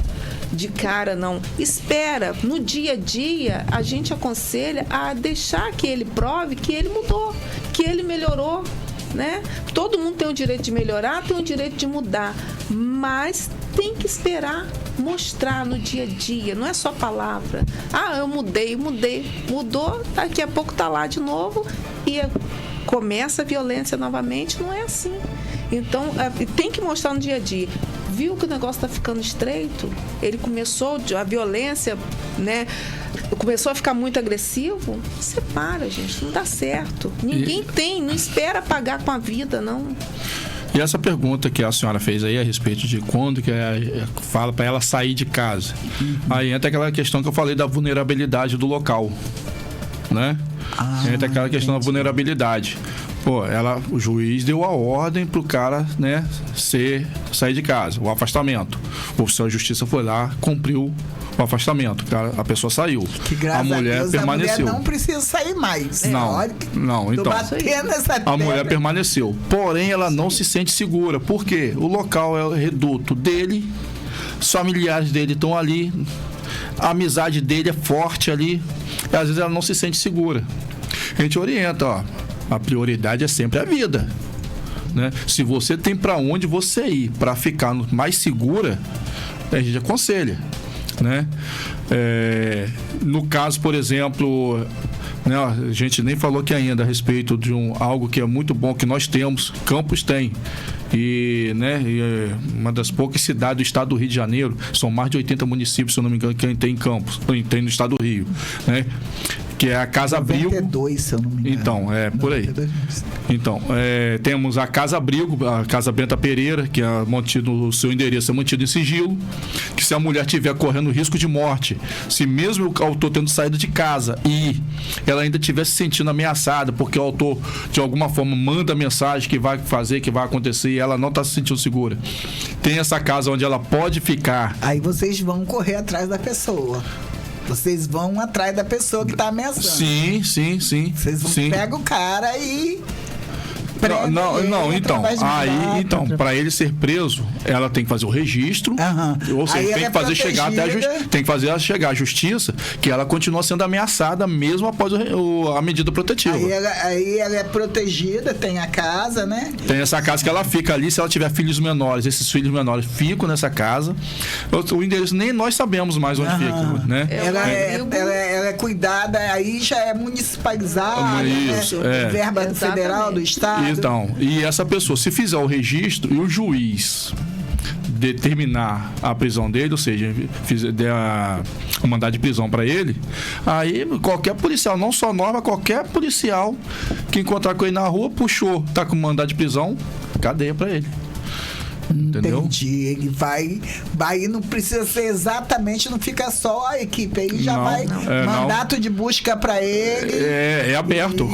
de cara não. Espera, no dia a dia a gente aconselha a deixar que ele prove que ele mudou, que ele melhorou, né? Todo mundo tem o direito de melhorar, tem o direito de mudar, mas tem que esperar mostrar no dia a dia, não é só palavra. Ah, eu mudei, mudou, daqui a pouco tá lá de novo e começa a violência novamente, não é assim. Então, tem que mostrar no dia a dia. Viu que o negócio está ficando estreito? Ele começou, a violência, né? Começou a ficar muito agressivo? Separa, gente, não dá certo. Ninguém não espera pagar com a vida, não. E essa pergunta que a senhora fez aí a respeito de quando que fala para ela sair de casa. Aí entra aquela questão que eu falei da vulnerabilidade do local, né? Entra aquela questão da vulnerabilidade. Pô, o juiz deu a ordem pro cara, né, sair de casa, o afastamento. O oficial de justiça foi lá, cumpriu o afastamento, a pessoa saiu. Que graças a mulher a Deus, permaneceu. A mulher não precisa sair mais. Não, então. A mulher permaneceu. Porém, ela não se sente segura. Por quê? O local é o reduto dele, os familiares dele estão ali, a amizade dele é forte ali, e às vezes ela não se sente segura. A gente orienta, ó. A prioridade é sempre a vida, né? Se você tem para onde você ir para ficar mais segura, a gente aconselha, né? No caso, por exemplo, né, a gente nem falou aqui ainda a respeito de algo que é muito bom que nós temos, Campos tem. E, né, uma das poucas cidades do estado do Rio de Janeiro, são mais de 80 municípios, se eu não me engano, que tem em Campos, tem no estado do Rio, né? Que é a Casa Abrigo. 92, se eu não me engano. Então, por aí. Então, temos a Casa Abrigo, a Casa Benta Pereira, que é mantido, o seu endereço é mantido em sigilo, que se a mulher estiver correndo risco de morte, se mesmo o autor tendo saído de casa e ela ainda estiver se sentindo ameaçada, porque o autor, de alguma forma, manda mensagem que vai fazer, que vai acontecer, e ela não está se sentindo segura, tem essa casa onde ela pode ficar. Aí vocês vão correr atrás da pessoa. Vocês vão atrás da pessoa que está ameaçando. Sim. Vocês vão pegar o cara e... Então, para ele ser preso, ela tem que fazer o registro, ou seja, tem que fazer chegar chegar à justiça, que ela continua sendo ameaçada mesmo após a medida protetiva. Aí ela é protegida, tem a casa, né? Tem essa casa que ela fica ali, se ela tiver filhos menores, esses filhos menores ficam nessa casa. O endereço nem nós sabemos mais onde fica, né? Ela é cuidada, aí já é municipalizada, isso, né? Verba federal do estado. Então, e essa pessoa, se fizer o registro e o juiz determinar a prisão dele, ou seja, der o mandado de prisão para ele, aí qualquer policial, não só nós, mas qualquer policial que encontrar com ele na rua, puxou, tá com mandado de prisão, cadeia para ele. Entendeu? Entendi. Ele vai, não precisa ser exatamente, não fica só a equipe, aí já vai mandato de busca para ele. É aberto,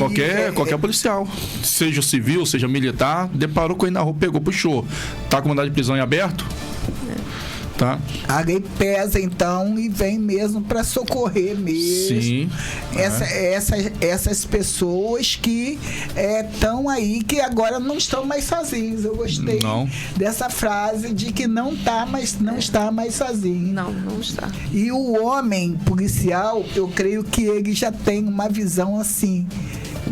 qualquer policial, seja civil, seja militar, deparou com ele na rua, pegou, puxou, tá com mandado de prisão em aberto? Tá? A lei pesa, então, e vem mesmo para socorrer mesmo. Sim. Essas pessoas que estão aí, que agora não estão mais sozinhos. Eu gostei dessa frase de que não está mais sozinho. Não está. E o homem policial, eu creio que ele já tem uma visão assim,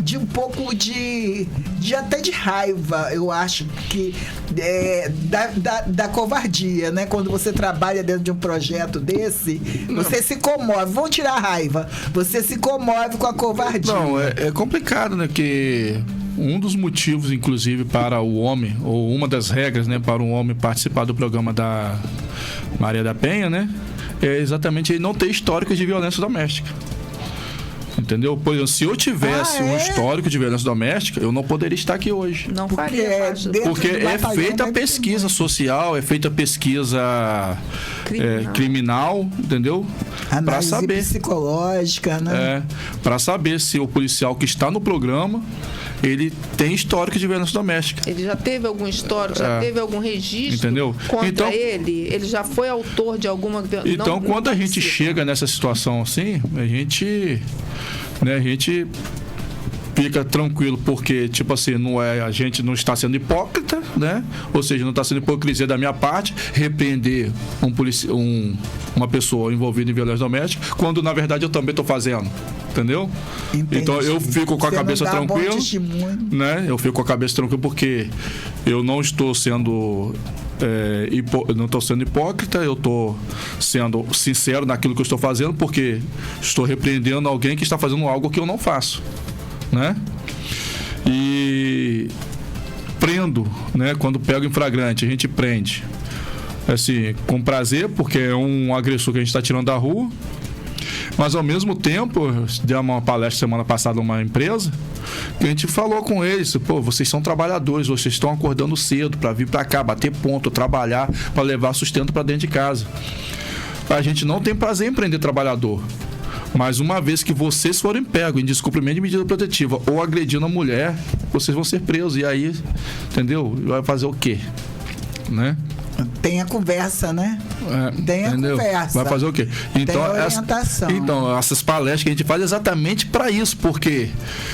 de um pouco de até de raiva, eu acho que da covardia, né? Quando você trabalha dentro de um projeto desse, você se comove. Vamos tirar a raiva. Você se comove com a covardia. Não, é complicado, né? Que um dos motivos, inclusive, para o homem, ou uma das regras, né, para o homem participar do programa da Maria da Penha, né, é exatamente ele não ter histórico de violência doméstica. Entendeu? Por exemplo, se eu tivesse um histórico de violência doméstica, eu não poderia estar aqui hoje. Não faria parte. Porque é feita a pesquisa social, é feita a pesquisa criminal, entendeu? Para saber. Psicológica, né? Para saber se o policial que está no programa, ele tem histórico de violência doméstica. Ele já teve algum histórico, já teve algum registro, entendeu? Contra ele? Ele já foi autor de alguma violência? Então, quando a gente chega nessa situação assim, a gente fica tranquilo, porque, tipo assim, a gente não está sendo hipócrita, né? Ou seja, não está sendo hipocrisia da minha parte repreender uma pessoa envolvida em violência doméstica, quando, na verdade, eu também estou fazendo. Entendeu? Entendi. Então, eu fico com a cabeça tranquila, né? Eu fico com a cabeça tranquila porque eu não estou sendo... não estou sendo hipócrita, eu estou sendo sincero naquilo que eu estou fazendo, porque estou repreendendo alguém que está fazendo algo que eu não faço, né? E prendo, né? Quando pego em flagrante, a gente prende assim, com prazer, porque é um agressor que a gente está tirando da rua. Mas, ao mesmo tempo, deu uma palestra semana passada numa empresa, que a gente falou com eles, vocês são trabalhadores, vocês estão acordando cedo para vir para cá, bater ponto, trabalhar, para levar sustento para dentro de casa. A gente não tem prazer em prender trabalhador. Mas uma vez que vocês forem pegos em descumprimento de medida protetiva ou agredindo a mulher, vocês vão ser presos. E aí, entendeu? Vai fazer o quê? Né? Tem a conversa, né? Tem a conversa. Vai fazer o quê? Então, tem a orientação. Então, essas palestras que a gente faz é exatamente para isso, porque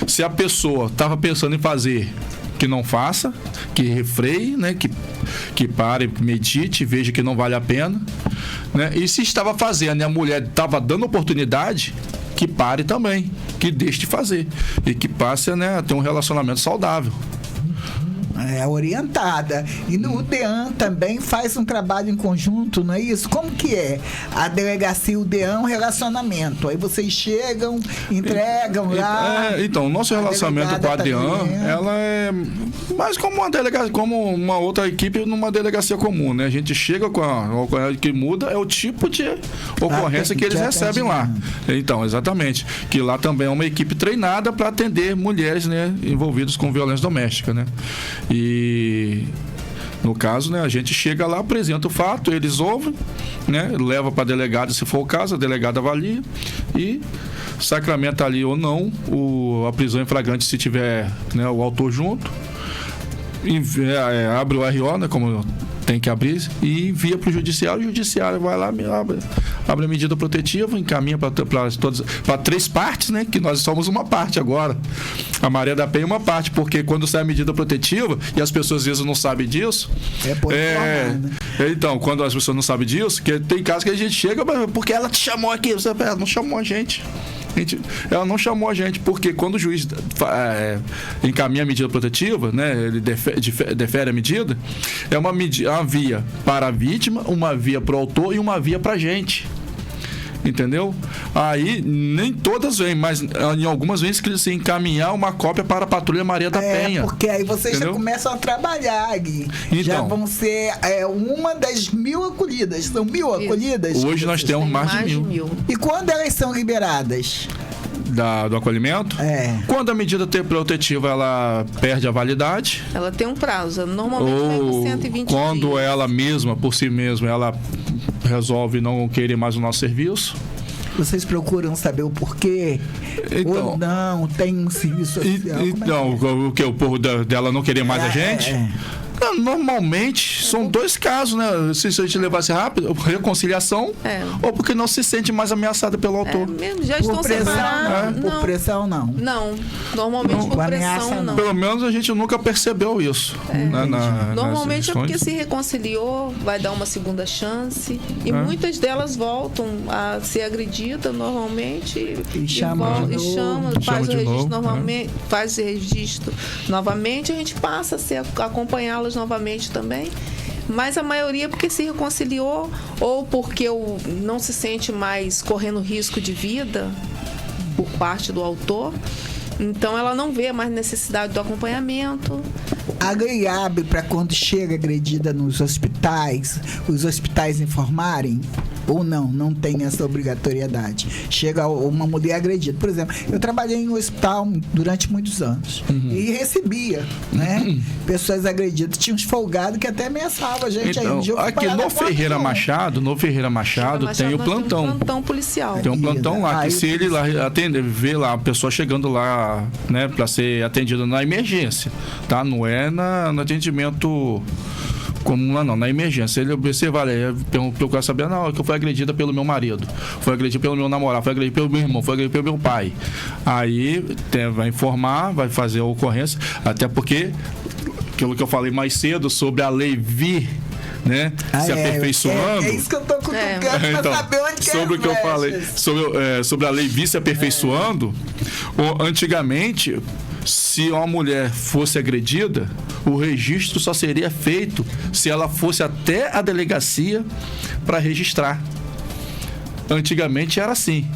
se a pessoa estava pensando em fazer, que não faça, que refreie, né? Que pare, medite, veja que não vale a pena, né? E se estava fazendo e a mulher estava dando oportunidade, que pare também, que deixe de fazer e que passe, né, a ter um relacionamento saudável. Orientada. E no DEAN também faz um trabalho em conjunto, não é isso? Como que é? A delegacia, o DEAN, um relacionamento. Aí vocês chegam, entregam lá. Então, o nosso relacionamento com a DEAN, ela é mais como uma delegacia, como uma outra equipe numa delegacia comum, né? A gente chega com a ocorrência que muda, é o tipo de ocorrência que eles recebem lá. Então, exatamente. Que lá também é uma equipe treinada para atender mulheres, né, envolvidas com violência doméstica, né? E no caso, né, a gente chega lá, apresenta o fato, eles ouvem, né, leva para a delegada, se for o caso, a delegada avalia e sacramenta ali ou não a prisão em flagrante se tiver, né, o autor junto, abre o RO, né, como tem que abrir, e envia para o judiciário vai lá, abre a medida protetiva, encaminha para 3 partes, né? Que nós somos uma parte agora. A Maria da Penha é uma parte, porque quando sai a medida protetiva, e as pessoas às vezes não sabem disso. Então, quando as pessoas não sabem disso, que tem casos que a gente chega, porque ela te chamou aqui, ela não chamou a gente. Ela não chamou a gente, porque quando o juiz encaminha a medida protetiva, né, ele defere a medida, é uma via para a vítima, uma via para o autor e uma via para a gente. Entendeu? Aí, nem todas vêm, mas em algumas vezes que se encaminhar uma cópia para a Patrulha Maria da Penha. Porque aí vocês já começam a trabalhar, Gui. Então, já vão ser uma das 1.000 acolhidas. São 1.000 acolhidas? Hoje nós temos mais de 1.000. E quando elas são liberadas? Do acolhimento? Quando a medida protetiva ela perde a validade. Ela tem um prazo, normalmente vem com 120 quando dias. Ela mesma, por si mesma, ela resolve não querer mais o nosso serviço. Vocês procuram saber o porquê? Então, ou não, tem um serviço social? Então, o que? O povo dela não querer mais a gente? Normalmente, são 2 casos, né? Se a gente levasse rápido, reconciliação, ou porque não se sente mais ameaçada pelo autor. Mesmo, já estão pressão, separados. Por pressão, não. Não, normalmente por pressão, não. Pelo menos a gente nunca percebeu isso. Normalmente é porque se reconciliou, vai dar uma segunda chance. E muitas delas voltam a ser agredidas normalmente. E chama faz o de registro novo, normalmente, faz o registro novamente, a gente passa a acompanhá-las novamente também. Mas a maioria porque se reconciliou ou porque não se sente mais correndo risco de vida por parte do autor. Então ela não vê mais necessidade do acompanhamento. A lei abre para quando chega agredida nos hospitais, os hospitais informarem? Ou não tem essa obrigatoriedade. Chega uma mulher agredida. Por exemplo, eu trabalhei em um hospital durante muitos anos e recebia, né? Pessoas agredidas. Tinha uns folgados que até ameaçavam a gente. Então, aí, aqui no Ferreira Machado tem o plantão. Plantão policial. Tem um plantão lá, Aí, que se ele lá vê lá a pessoa chegando lá, né, para ser atendida na emergência, tá? Não é no atendimento comum lá, não, na emergência. Ele observa, procura saber, não, que eu fui agredida pelo meu marido, fui agredida pelo meu namorado, fui agredida pelo meu irmão, fui agredida pelo meu pai. Aí vai informar, vai fazer a ocorrência, até porque aquilo que eu falei mais cedo sobre a lei vir, né, se aperfeiçoando. É isso que eu tô cutucando pra saber onde que sobre o que eu falei, sobre a lei vir se aperfeiçoando, antigamente, se uma mulher fosse agredida, o registro só seria feito se ela fosse até a delegacia para registrar. Antigamente era assim.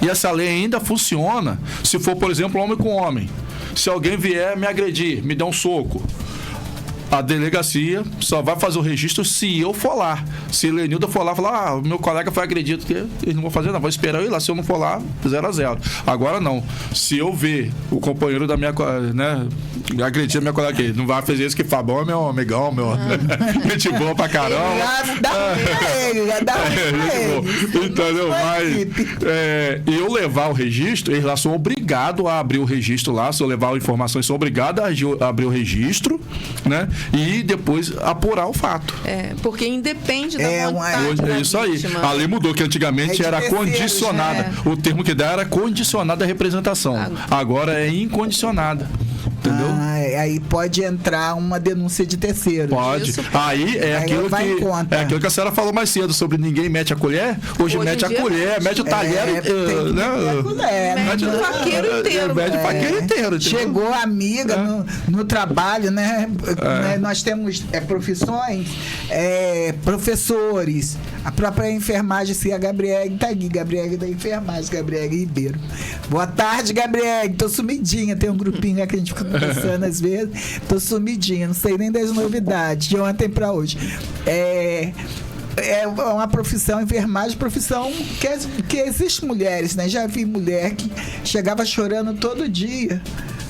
E essa lei ainda funciona se for, por exemplo, homem com homem. Se alguém vier me agredir, me der um soco, a delegacia só vai fazer o registro se eu for lá. Se Lenilda for lá, falar, meu colega foi agredido, que eles não vão fazer, não. Vou esperar eu ir lá. Se eu não for lá, 0-0. Agora não. Se eu ver o companheiro da minha, né, agredindo a minha colega aqui, não vai fazer isso que Fabão é meu amigão, meu. Gente boa pra caramba. Entendeu? Mas eu levar o registro, eles lá são obrigados a abrir o registro lá. Se eu levar informações, são obrigados a abrir o registro, né? E depois apurar o fato. Porque independe da vontade da isso aí. vítima. A lei mudou, que antigamente era condicionada. O termo que dá era condicionada à representação. Agora é incondicionada. Entendeu? Aí pode entrar uma denúncia de terceiro. Pode. Aí é aquilo que a senhora falou mais cedo sobre ninguém mete a colher. Hoje mete a colher, mete o talher. Mete o faqueiro inteiro. Mete o faqueiro inteiro. Chegou a amiga no trabalho, né? Nós temos profissões, professores, a própria enfermagem, se a Gabriele tá aqui, Gabriele da enfermagem, Gabriele Ribeiro. Boa tarde, Gabriele. Tô sumidinha, tem um grupinho lá que a gente fica conversando às vezes. Tô sumidinha, não sei nem das novidades, de ontem pra hoje. É uma profissão, enfermagem, profissão que existe mulheres, né? Já vi mulher que chegava chorando todo dia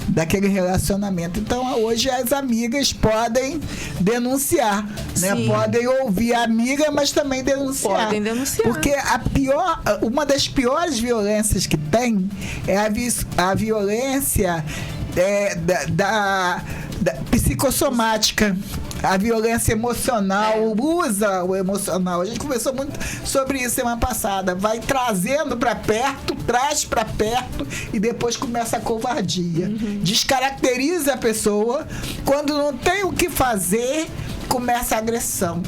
daquele relacionamento. Então, hoje as amigas podem denunciar, né? Podem ouvir a amiga, mas também denunciar. Podem denunciar. Porque uma das piores violências que tem é a violência da psicossomática. A violência emocional, usa o emocional. A gente conversou muito sobre isso semana passada. Vai trazendo para perto, traz para perto e depois começa a covardia. Descaracteriza a pessoa. Quando não tem o que fazer, começa a agressão.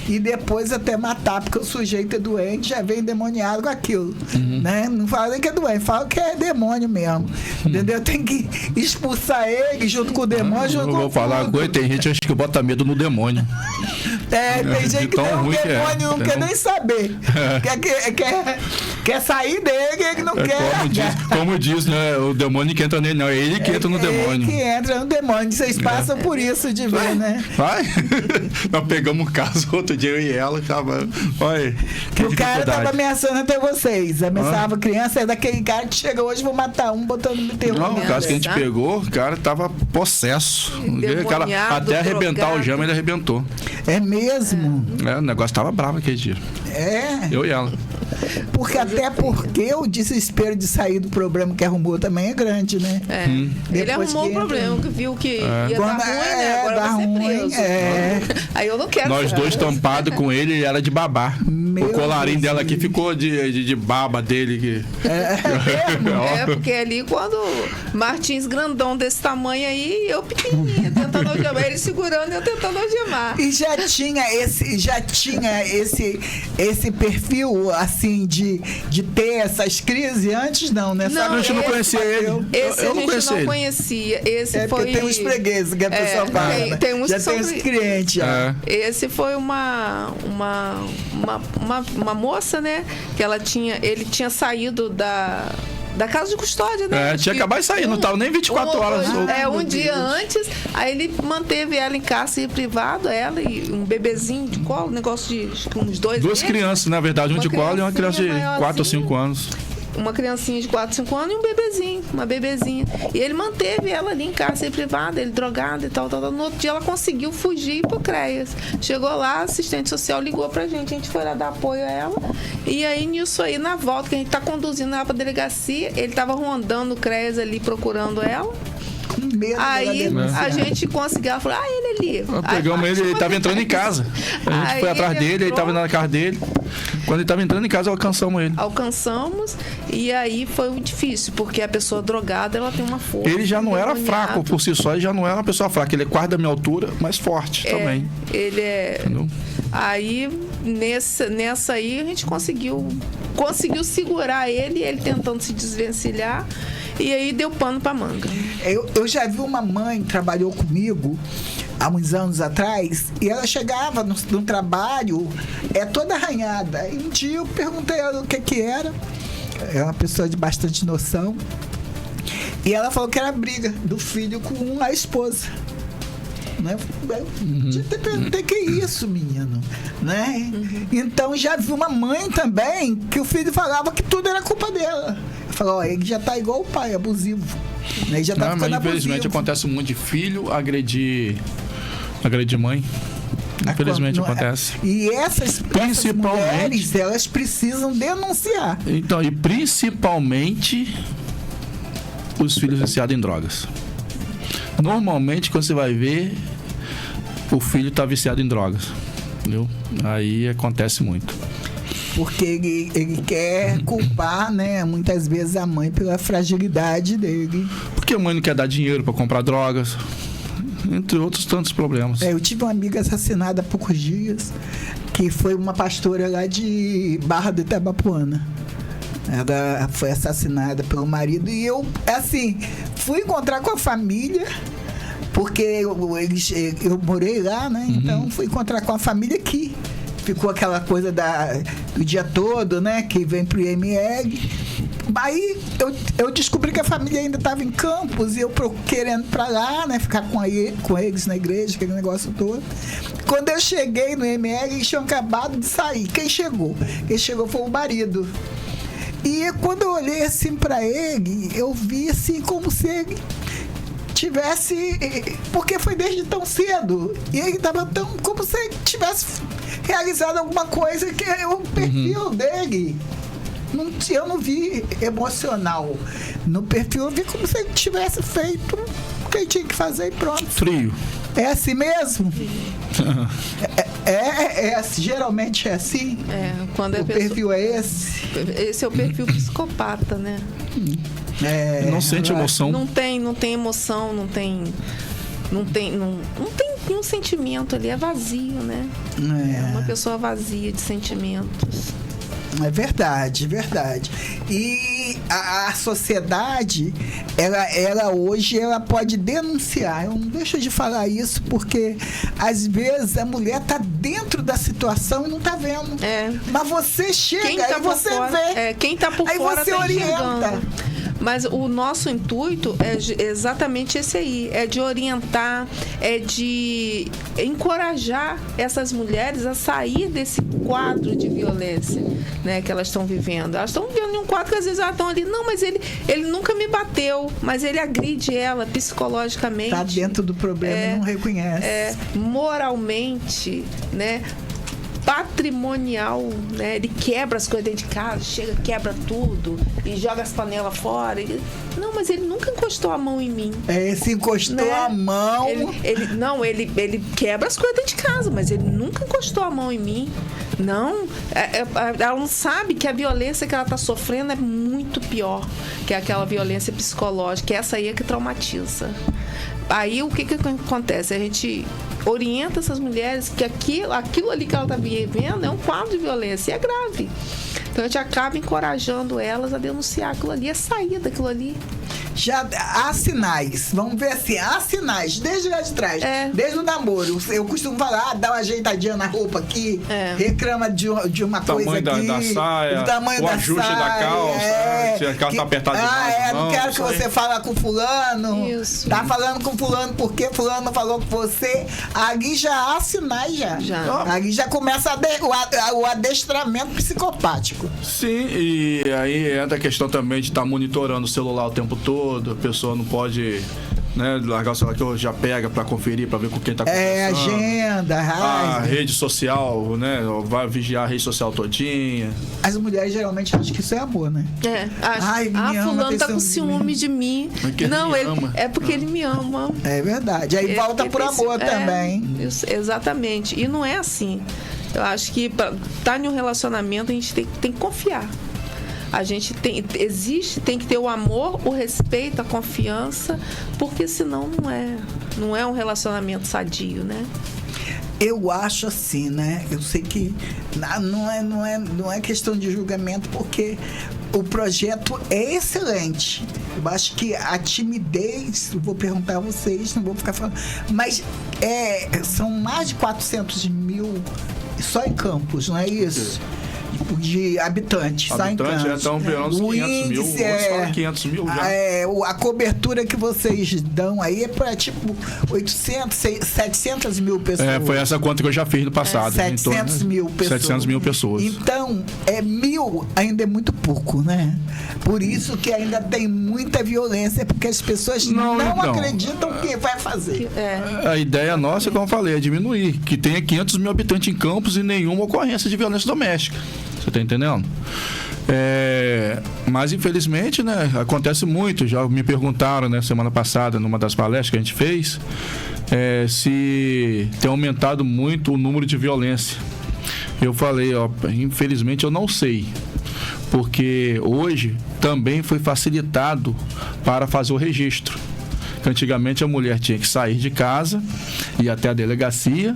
E depois até matar, porque o sujeito é doente, já vem endemoniado com aquilo. Né? Não fala nem que é doente, fala que é demônio mesmo. Entendeu? Tem que expulsar ele junto com o demônio. Eu vou falar coisa, tem gente acho que bota medo no demônio. Tem gente que tem um demônio, não quer nem saber. Quer sair dele, ele não quer. Como diz, né? O demônio que entra nele, não. É ele que entra no demônio. Ele que entra no demônio. Vocês passam por isso de ver, né? Vai. Nós pegamos um caso outro dia, eu e ela, tava. Olha, o cara tava ameaçando até vocês. Ameaçava criança, é daquele cara que chega hoje, vou matar um, botando no terror. Não, o caso que a gente pegou, o cara tava possesso. O cara, até arrebentar o jama, ele arrebentou. É mesmo? O negócio tava bravo aquele dia. É. Eu e ela. Porque até porque o desespero de sair do problema que arrumou também é grande, né? É. Ele Depois arrumou que o entra- problema, que viu que ia Quando- dar ruim, né? é, Agora dá vai ser ruim, preso. é. Aí eu não quero Nós ser dois preso. tampados com ele e ela de babá. Meu O colarinho Deus dela aqui Deus. ficou de baba dele. Que... É, porque ali quando Martins grandão desse tamanho aí, eu pequenininha, tentando algemar, ele segurando e eu tentando algemar. E já tinha esse perfil, assim, de ter essas crises antes, não, né? Não, A gente não esse- conhecia ele. Esse eu a não gente conhecia não ele. conhecia. Esse É foi. porque tem uns fregueses que a pessoa fala, né? tem uns já que tem são os clientes, já. É. Esse foi uma moça, né? Que ele tinha saído da casa de custódia, né? Tinha acabado de sair, não tava nem 24 horas. Um dia antes, aí ele manteve ela em cárcere privado, ela e um bebezinho de colo, negócio de acho que uns 2 Duas meses. crianças, na verdade, um Uma de colo e uma criança de criancinha 4 ou 5 maiorzinha. anos. Uma criancinha de 4, 5 anos e um bebezinho, uma bebezinha. E ele manteve ela ali em cárcere privado, ele drogado e tal. No outro dia ela conseguiu fugir e ir pro CREAS. Chegou lá, a assistente social ligou pra gente, a gente foi lá dar apoio a ela. E aí, nisso aí, na volta, que a gente tá conduzindo ela pra delegacia, ele tava rondando o CREAS ali, procurando ela. Com medo Aí dela denunciar. a gente conseguiu, ela falou, ele ali. Nós Aí, pegamos ele tava entrando em casa. A gente Aí foi atrás ele dele, ele entrou. tava na casa dele. Quando ele tava entrando em casa, alcançamos ele. Alcançamos e aí foi difícil, porque a pessoa drogada, ela tem uma força. Ele já não era endemoniada. fraco por si só, ele já não era uma pessoa fraca. Ele é quase da minha altura, mas forte também. Ele é. Entendeu? Aí, nessa aí, a gente conseguiu segurar ele tentando se desvencilhar. E aí deu pano pra manga. Eu já vi uma mãe que trabalhou comigo há uns anos atrás e ela chegava no trabalho toda arranhada. E um dia eu perguntei a ela o que era. É uma pessoa de bastante noção. E ela falou que era briga do filho com a esposa. Né? Eu te perguntei, que isso, menino? Né? Então já vi uma mãe também que o filho falava que tudo era culpa dela. Eu falei, ele já tá igual o pai, abusivo. Né? Ele já tá Não, mas ficando infelizmente abusivo. acontece muito de filho agredir mãe. Infelizmente Não é- acontece. E essas Principalmente- mulheres, elas precisam denunciar. Então, e principalmente os filhos viciados em drogas. Normalmente, quando você vai ver, o filho está viciado em drogas. Entendeu? Aí acontece muito. Porque ele quer culpar, né, muitas vezes a mãe pela fragilidade dele. Porque a mãe não quer dar dinheiro para comprar drogas, entre outros tantos problemas. Eu tive uma amiga assassinada há poucos dias, que foi uma pastora lá de Barra do Itabapuana. Ela foi assassinada pelo marido e eu, assim, fui encontrar com a família, porque eu morei lá, né? Então fui encontrar com a família aqui. Ficou aquela coisa do dia todo, né? Que vem pro IML. Aí eu descobri que a família ainda estava em Campos e eu querendo pra lá, né? Ficar com eles na igreja, aquele negócio todo. Quando eu cheguei no IML, eles tinham acabado de sair. Quem chegou? Quem chegou foi o marido. E quando eu olhei assim pra ele, eu vi assim como se ele tivesse... Porque foi desde tão cedo. E ele tava tão... Como se ele tivesse realizado alguma coisa que é o perfil dele. Eu não vi emocional. No perfil eu vi como se ele tivesse feito o que ele tinha que fazer e pronto. Frio. É assim mesmo? Geralmente é assim? Quando O perfil é esse? Esse é o perfil psicopata, né? Não sente emoção. Não tem emoção, não tem nenhum sentimento ali, é vazio, né? É uma pessoa vazia de sentimentos. É verdade, verdade. E a sociedade, ela hoje, ela pode denunciar. Eu não deixo de falar isso porque, às vezes, a mulher está dentro da situação e não está vendo. Mas você chega e você vê. Quem está por aí fora você tá orienta. enxergando. Mas o nosso intuito é exatamente esse aí, é de orientar, é de encorajar essas mulheres a sair desse quadro de violência, né, que elas estão vivendo. Elas estão vivendo em um quadro que às vezes elas estão ali, não, mas ele nunca me bateu, mas ele agride ela psicologicamente. Está dentro do problema e não reconhece. Moralmente, né? patrimonial, né? Ele quebra as coisas dentro de casa, chega, quebra tudo e joga as panelas fora. Não, mas ele nunca encostou a mão em mim. Se encostou, né, a mão... Ele quebra as coisas dentro de casa, mas ele nunca encostou a mão em mim. Não, ela não sabe que a violência que ela está sofrendo é muito pior que aquela violência psicológica, que essa aí é que traumatiza. Aí o que acontece? A gente orienta essas mulheres que aquilo ali que ela está vivendo é um quadro de violência e é grave. Então a gente acaba encorajando elas a denunciar aquilo ali, a sair daquilo ali. Já há sinais, vamos ver assim, há sinais, desde lá de trás, desde o namoro. Eu costumo falar, dá uma ajeitadinha na roupa aqui, reclama de uma coisa aqui. Da saia, o tamanho o da ajuste saia, da calça, se a calça tá apertada demais. Não quero que você fale com fulano. Isso. Tá falando com fulano porque fulano falou com você. Ali já há sinais já. Ali já começa o adestramento psicopático. Sim, e aí entra a questão também de estar monitorando o celular o tempo todo. A pessoa não pode, né, largar o celular que já pega para conferir, para ver com quem tá conversando. Agenda, a rede social, né? Vai vigiar a rede social todinha. As mulheres geralmente acham que isso é amor, né? Fulano tá com ciúme de mim. Não, ele é porque ele me ama. É verdade. Aí volta por amor também. Isso, exatamente. E não é assim. Eu acho que para estar em um relacionamento a gente tem que confiar. A gente tem que ter o amor, o respeito, a confiança, porque senão não é um relacionamento sadio, né? Eu acho assim, né? Eu sei que não é questão de julgamento, porque o projeto é excelente. Eu acho que a timidez, vou perguntar a vocês, não vou ficar falando, mas são mais de 400 mil só em Campos, não é isso? De habitantes, só em Campos. Então, o 500 mil, índice 500 mil já. A cobertura que vocês dão aí é para tipo 800, 700 mil pessoas. Foi essa conta que eu já fiz no passado. 700 mil pessoas. 700 mil pessoas. Então, 1.000 ainda é muito pouco, né? Por isso que ainda tem muita violência, porque as pessoas não acreditam que vai fazer. A ideia nossa, como eu falei, é diminuir. Que tenha 500 mil habitantes em Campos e nenhuma ocorrência de violência doméstica. Você tá entendendo? Mas infelizmente, né, acontece muito. Já me perguntaram, né, semana passada, numa das palestras que a gente fez, se tem aumentado muito o número de violência. Eu falei, infelizmente eu não sei, porque hoje também foi facilitado para fazer o registro. Antigamente a mulher tinha que sair de casa, ir até a delegacia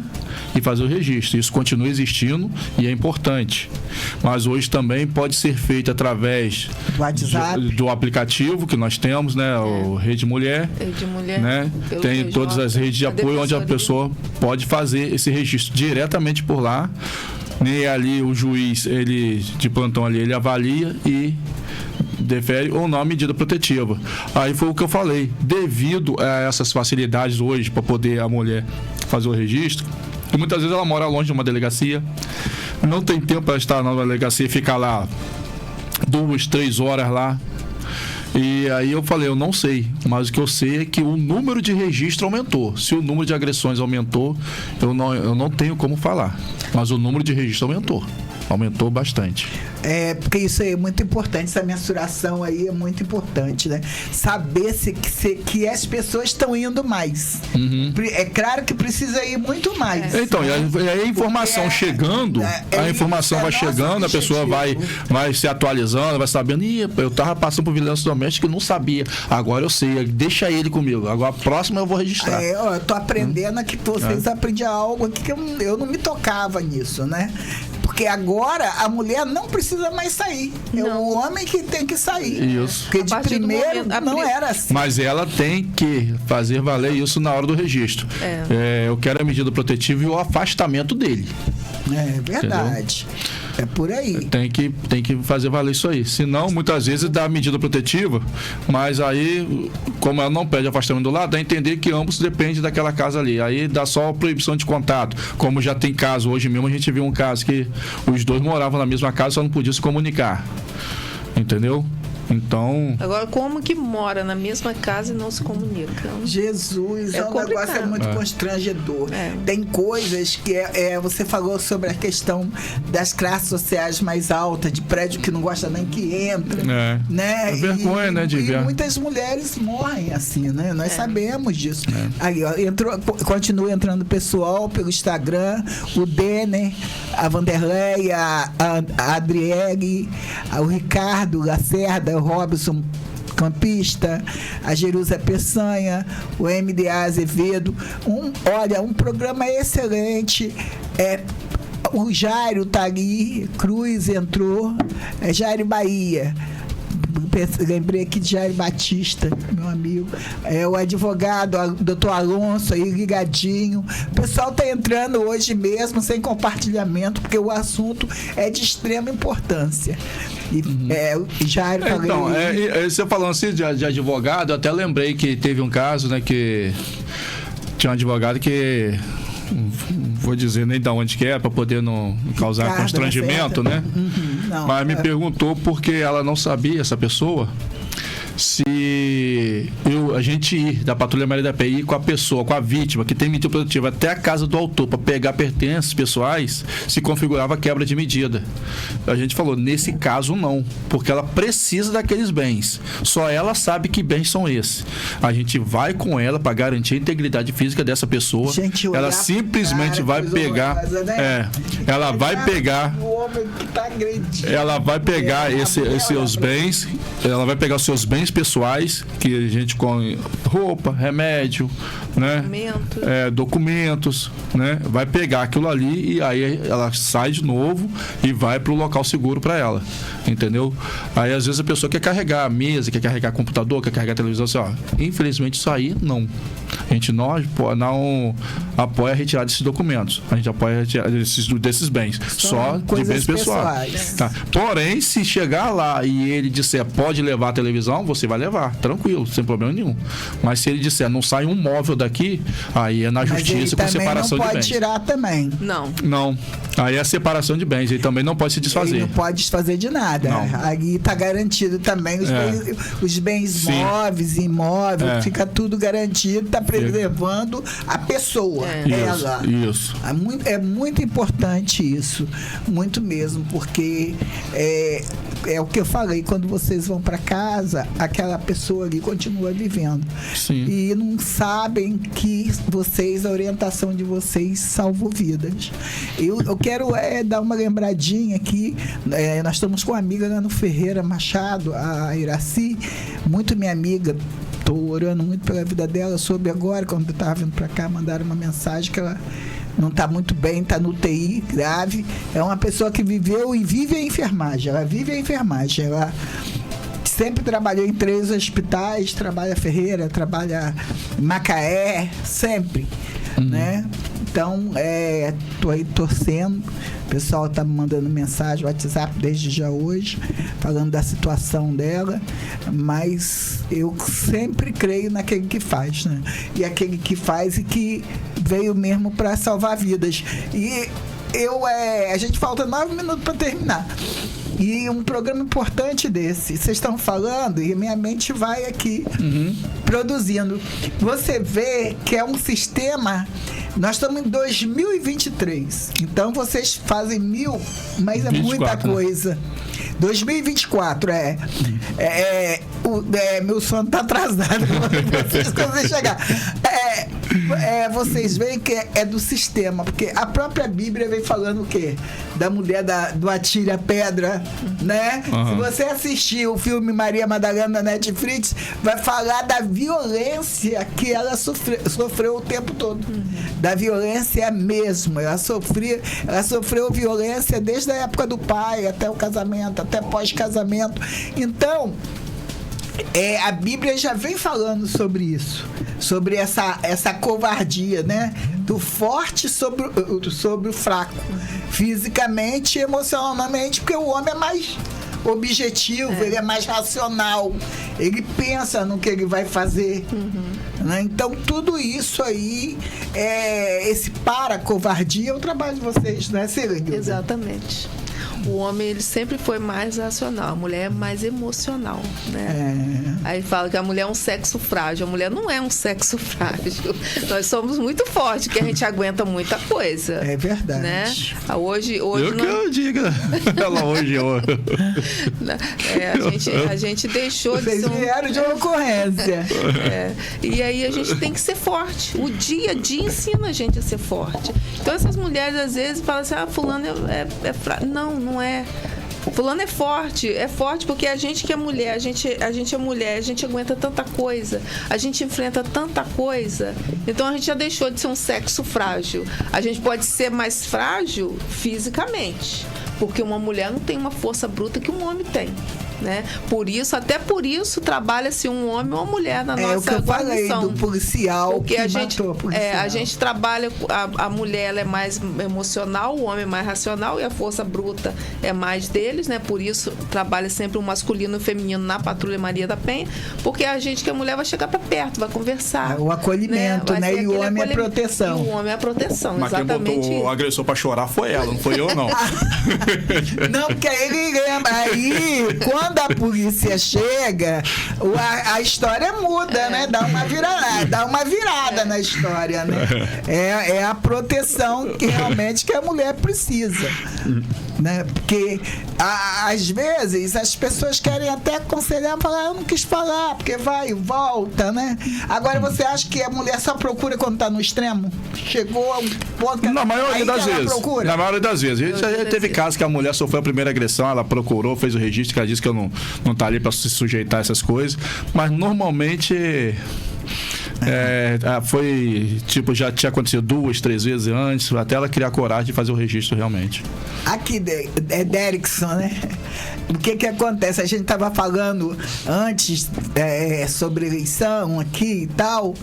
e fazer o registro. Isso continua existindo e é importante. Mas hoje também pode ser feito através do WhatsApp, do aplicativo que nós temos, né? O Rede Mulher. Rede Mulher, né? Tem todas as redes de apoio onde a pessoa pode fazer esse registro diretamente por lá. E ali o juiz, ele de plantão ali, ele avalia e defere ou não a medida protetiva. Aí foi o que eu falei, devido a essas facilidades hoje para poder a mulher fazer o registro, e muitas vezes ela mora longe de uma delegacia, não tem tempo para estar na delegacia e ficar lá 2, 3 horas lá. E aí eu falei, eu não sei, mas o que eu sei é que o número de registro aumentou. Se o número de agressões aumentou, eu não tenho como falar, mas o número de registro aumentou bastante. Porque isso aí é muito importante, essa mensuração aí é muito importante, né? Saber que as pessoas estão indo mais. Uhum. É claro que precisa ir muito mais. Então, e a informação chegando, a informação vai chegando, a pessoa vai se atualizando, vai sabendo, eu tava passando por violência doméstica e não sabia, agora eu sei, deixa ele comigo, agora a próxima eu vou registrar. Eu tô aprendendo que vocês aprenderam algo aqui que eu não me tocava nisso, né? Porque agora a mulher não precisa mais sair. É o homem que tem que sair. Isso. Porque de primeiro não era assim. Mas ela tem que fazer valer isso na hora do registro. Eu quero a medida protetiva e o afastamento dele. É verdade. Entendeu? É por aí. Tem que fazer valer isso aí. Senão, muitas vezes dá a medida protetiva, mas aí, como ela não pede afastamento do lado, dá a entender que ambos dependem daquela casa ali. Aí dá só a proibição de contato. Como já tem caso, hoje mesmo a gente viu um caso que os dois moravam na mesma casa, só não podiam se comunicar. Entendeu? Então... Agora, como que mora na mesma casa e não se comunica? Jesus, É o negócio é complicado. muito constrangedor. É. Tem coisas que você falou sobre a questão das classes sociais mais altas, de prédio que não gosta nem que entra. É. Né? É vergonha, né, de e ver. muitas mulheres morrem assim, né? Nós sabemos disso. É. Aí, ó, continua entrando pessoal pelo Instagram, o Denner, a Vanderlei, a Adriele, o Ricardo Lacerda, o Robson Campista, a Jerusa Peçanha, o MDA Azevedo. Olha, um programa excelente. O Jairo tá ali, Cruz entrou, Jairo Bahia. Lembrei aqui de Jair Batista, meu amigo. O advogado, o doutor Alonso aí ligadinho. O pessoal está entrando hoje mesmo, sem compartilhamento, porque o assunto é de extrema importância. E, Jair, Então, você falando assim de advogado, eu até lembrei que teve um caso, né, que tinha um advogado que... Não vou dizer nem de onde que é, para poder não causar Ricardo, constrangimento, né? Não, mas me perguntou porque ela não sabia, essa pessoa, se a gente ir da Patrulha Maria da Penha, ir com a pessoa, com a vítima que tem medida protetiva até a casa do autor para pegar pertences pessoais, se configurava quebra de medida. A gente falou, nesse caso não, porque ela precisa daqueles bens. Só ela sabe que bens são esses. A gente vai com ela para garantir a integridade física dessa pessoa. Gente, ela simplesmente vai pegar. Ela vai pegar. Ela vai pegar seus bens. Ela vai pegar os seus bens pessoais, que a gente come roupa, remédio, né? Documentos, né? Vai pegar aquilo ali e aí ela sai de novo e vai para o local seguro para ela, entendeu? Aí às vezes a pessoa quer carregar a mesa, quer carregar computador, quer carregar a televisão, assim, ó, infelizmente isso aí não. A gente não apoia a retirada desses documentos, a gente apoia a retirada desses bens, só de bens pessoais. Tá. Porém, se chegar lá e ele disser pode levar a televisão, você vai levar, tranquilo, sem problema nenhum. Mas se ele disser não sai um móvel daqui, aí é na justiça com separação de bens. Não pode tirar também. Não. Aí é a separação de bens, ele também não pode se desfazer. Ele não pode desfazer de nada. Não. Aí está garantido também os bens móveis, imóveis, fica tudo garantido, está preservando a pessoa, ela. Isso. É muito importante isso, muito mesmo, porque é o que eu falei, quando vocês vão para casa, aquela pessoa ali continua vivendo. Sim. E não sabem que a orientação de vocês salvou vidas. Eu quero dar uma lembradinha aqui. Nós estamos com uma amiga lá no Ferreira Machado, a Iraci, muito minha amiga. Estou orando muito pela vida dela. Soube agora, quando eu estava vindo para cá, mandaram uma mensagem que ela não está muito bem, está no UTI grave. É uma pessoa que viveu e vive a enfermagem. Ela vive a enfermagem. Ela sempre trabalhou em 3 hospitais, trabalha Ferreira, trabalha em Macaé, sempre, né? Então, tô aí torcendo. O pessoal tá me mandando mensagem, WhatsApp desde já hoje, falando da situação dela, mas eu sempre creio naquele que faz, né? E aquele que faz e que veio mesmo para salvar vidas. E a gente falta 9 minutos para terminar. E um programa importante desse, vocês estão falando e minha mente vai aqui produzindo. Você vê que é um sistema. Nós estamos em 2023, então vocês fazem 1000, mas é 24, muita coisa. Né? 2024, meu sono tá atrasado quando você chegar. Vocês veem que é do sistema, porque a própria Bíblia vem falando o quê? Da mulher do atire a pedra, né? Se você assistir o filme Maria Madalena na Netflix, vai falar da violência que ela sofreu o tempo todo. Da violência mesmo. Ela sofreu violência desde a época do pai até o casamento, até pós-casamento. Então, a Bíblia já vem falando sobre isso, sobre essa covardia, né? Do forte sobre o fraco, fisicamente e emocionalmente, porque o homem é mais objetivo, ele é mais racional, ele pensa no que ele vai fazer. Né? Então, tudo isso aí, esse covardia é o trabalho de vocês, né, Cília? Exatamente. O homem, ele sempre foi mais racional, a mulher é mais emocional, né? Aí fala que a mulher é um sexo frágil. A mulher não é um sexo frágil. Nós somos muito fortes, que a gente aguenta muita coisa. É verdade. Né? Hoje Que eu diga. Ela hoje. A gente deixou de Vocês ser vieram de uma ocorrência. E aí a gente tem que ser forte. O dia a dia ensina a gente a ser forte. Então essas mulheres às vezes falam assim, fulano é fraco. Não é. Fulano é forte porque a gente que é mulher, a gente é mulher, a gente aguenta tanta coisa, a gente enfrenta tanta coisa, então a gente já deixou de ser um sexo frágil. A gente pode ser mais frágil fisicamente, porque uma mulher não tem uma força bruta que um homem tem. Né? Até por isso trabalha-se um homem ou uma mulher na nossa o que eu falei guarnição. do policial porque que matou a policial. A gente trabalha, a mulher ela é mais emocional, o homem é mais racional e a força bruta é mais deles, né? Por isso trabalha sempre o masculino e o feminino na Patrulha Maria da Penha, porque a gente que é mulher vai chegar para perto, vai conversar. O acolhimento, né? E o homem é proteção. E o homem é proteção, mas exatamente. Quem botou o agressor para chorar foi ela, não foi eu, não. Não, porque ele lembra. Aí, quando a polícia chega, a história muda, né? Dá uma virada na história, né? É a proteção que realmente que a mulher precisa. Né? Porque às vezes as pessoas querem até aconselhar, falar, eu não quis falar, porque vai e volta, né? Agora você acha que a mulher só procura quando tá no extremo? Chegou a um ponto que na maioria das vezes. Procura? Na maioria das vezes. A gente já teve casos que a mulher sofreu a primeira agressão, ela procurou, fez o registro, que ela disse que eu não tá ali para se sujeitar a essas coisas, mas normalmente foi tipo, já tinha acontecido 2, 3 vezes antes, até ela criar coragem de fazer o registro realmente. Aqui é Derrickson, né? O que acontece? A gente estava falando antes sobre eleição aqui e tal,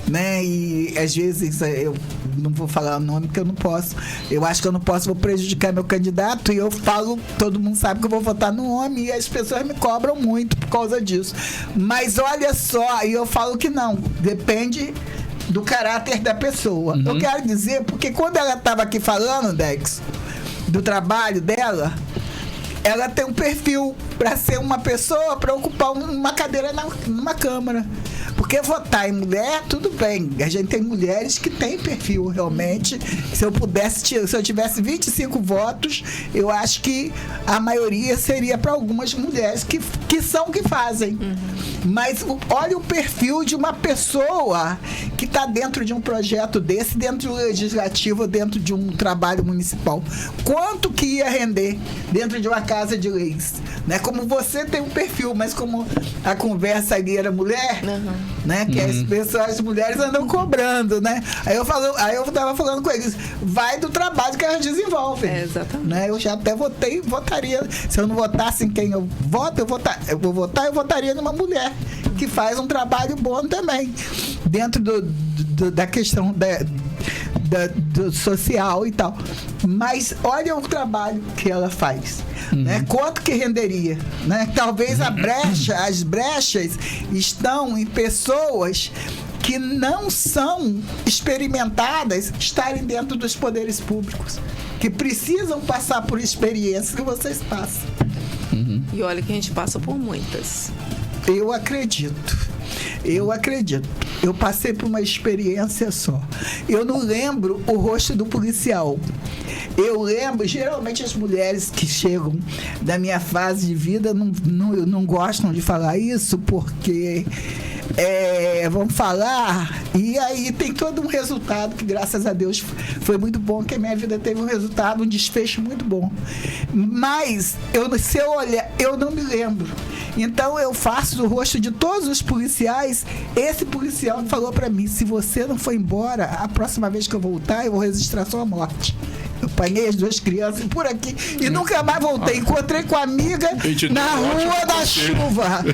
né? E às vezes eu não vou falar o nome porque eu não posso. Eu acho que eu não posso, vou prejudicar meu candidato, e eu falo, todo mundo sabe que eu vou votar no homem e as pessoas me cobram muito por causa disso. Mas olha só, e eu falo que não, depende do caráter da pessoa. Eu quero dizer, porque quando ela estava aqui falando, Dex, do trabalho dela, ela tem um perfil para ser uma pessoa, para ocupar uma cadeira numa Câmara. Porque votar em mulher, tudo bem. A gente tem mulheres que têm perfil, realmente. Se eu tivesse 25 votos, eu acho que a maioria seria para algumas mulheres que fazem. Mas olha o perfil de uma pessoa que está dentro de um projeto desse, dentro do legislativo, dentro de um trabalho municipal. Quanto que ia render dentro de uma casa de leis? Né? Como você tem um perfil, mas como a conversa ali era mulher, né? Que as mulheres andam cobrando, né? Aí eu tava falando com eles, vai do trabalho que elas desenvolvem. Exatamente. Né? Eu já até votaria. Se eu não votasse em quem eu eu votaria numa mulher que faz um trabalho bom também. Dentro da questão do social e tal. Mas olha o trabalho que ela faz. Né? Quanto que renderia? Né? Talvez as brechas estão em pessoas que não são experimentadas estarem dentro dos poderes públicos, que precisam passar por experiências que vocês passam. E olha que a gente passa por muitas. Eu acredito. Eu passei por uma experiência só. Eu não lembro o rosto do policial. Eu lembro, geralmente as mulheres que chegam da minha fase de vida não gostam de falar isso, porque vamos falar, e aí tem todo um resultado que, graças a Deus, foi muito bom, que a minha vida teve um resultado, um desfecho muito bom. Mas, se eu olhar, eu não me lembro. Então, eu faço o rosto de todos os policiais. Esse policial falou pra mim, se você não for embora, a próxima vez que eu voltar, eu vou registrar sua morte. Eu apanhei as 2 crianças por aqui e nunca mais voltei. Encontrei com a amiga na rua da chuva.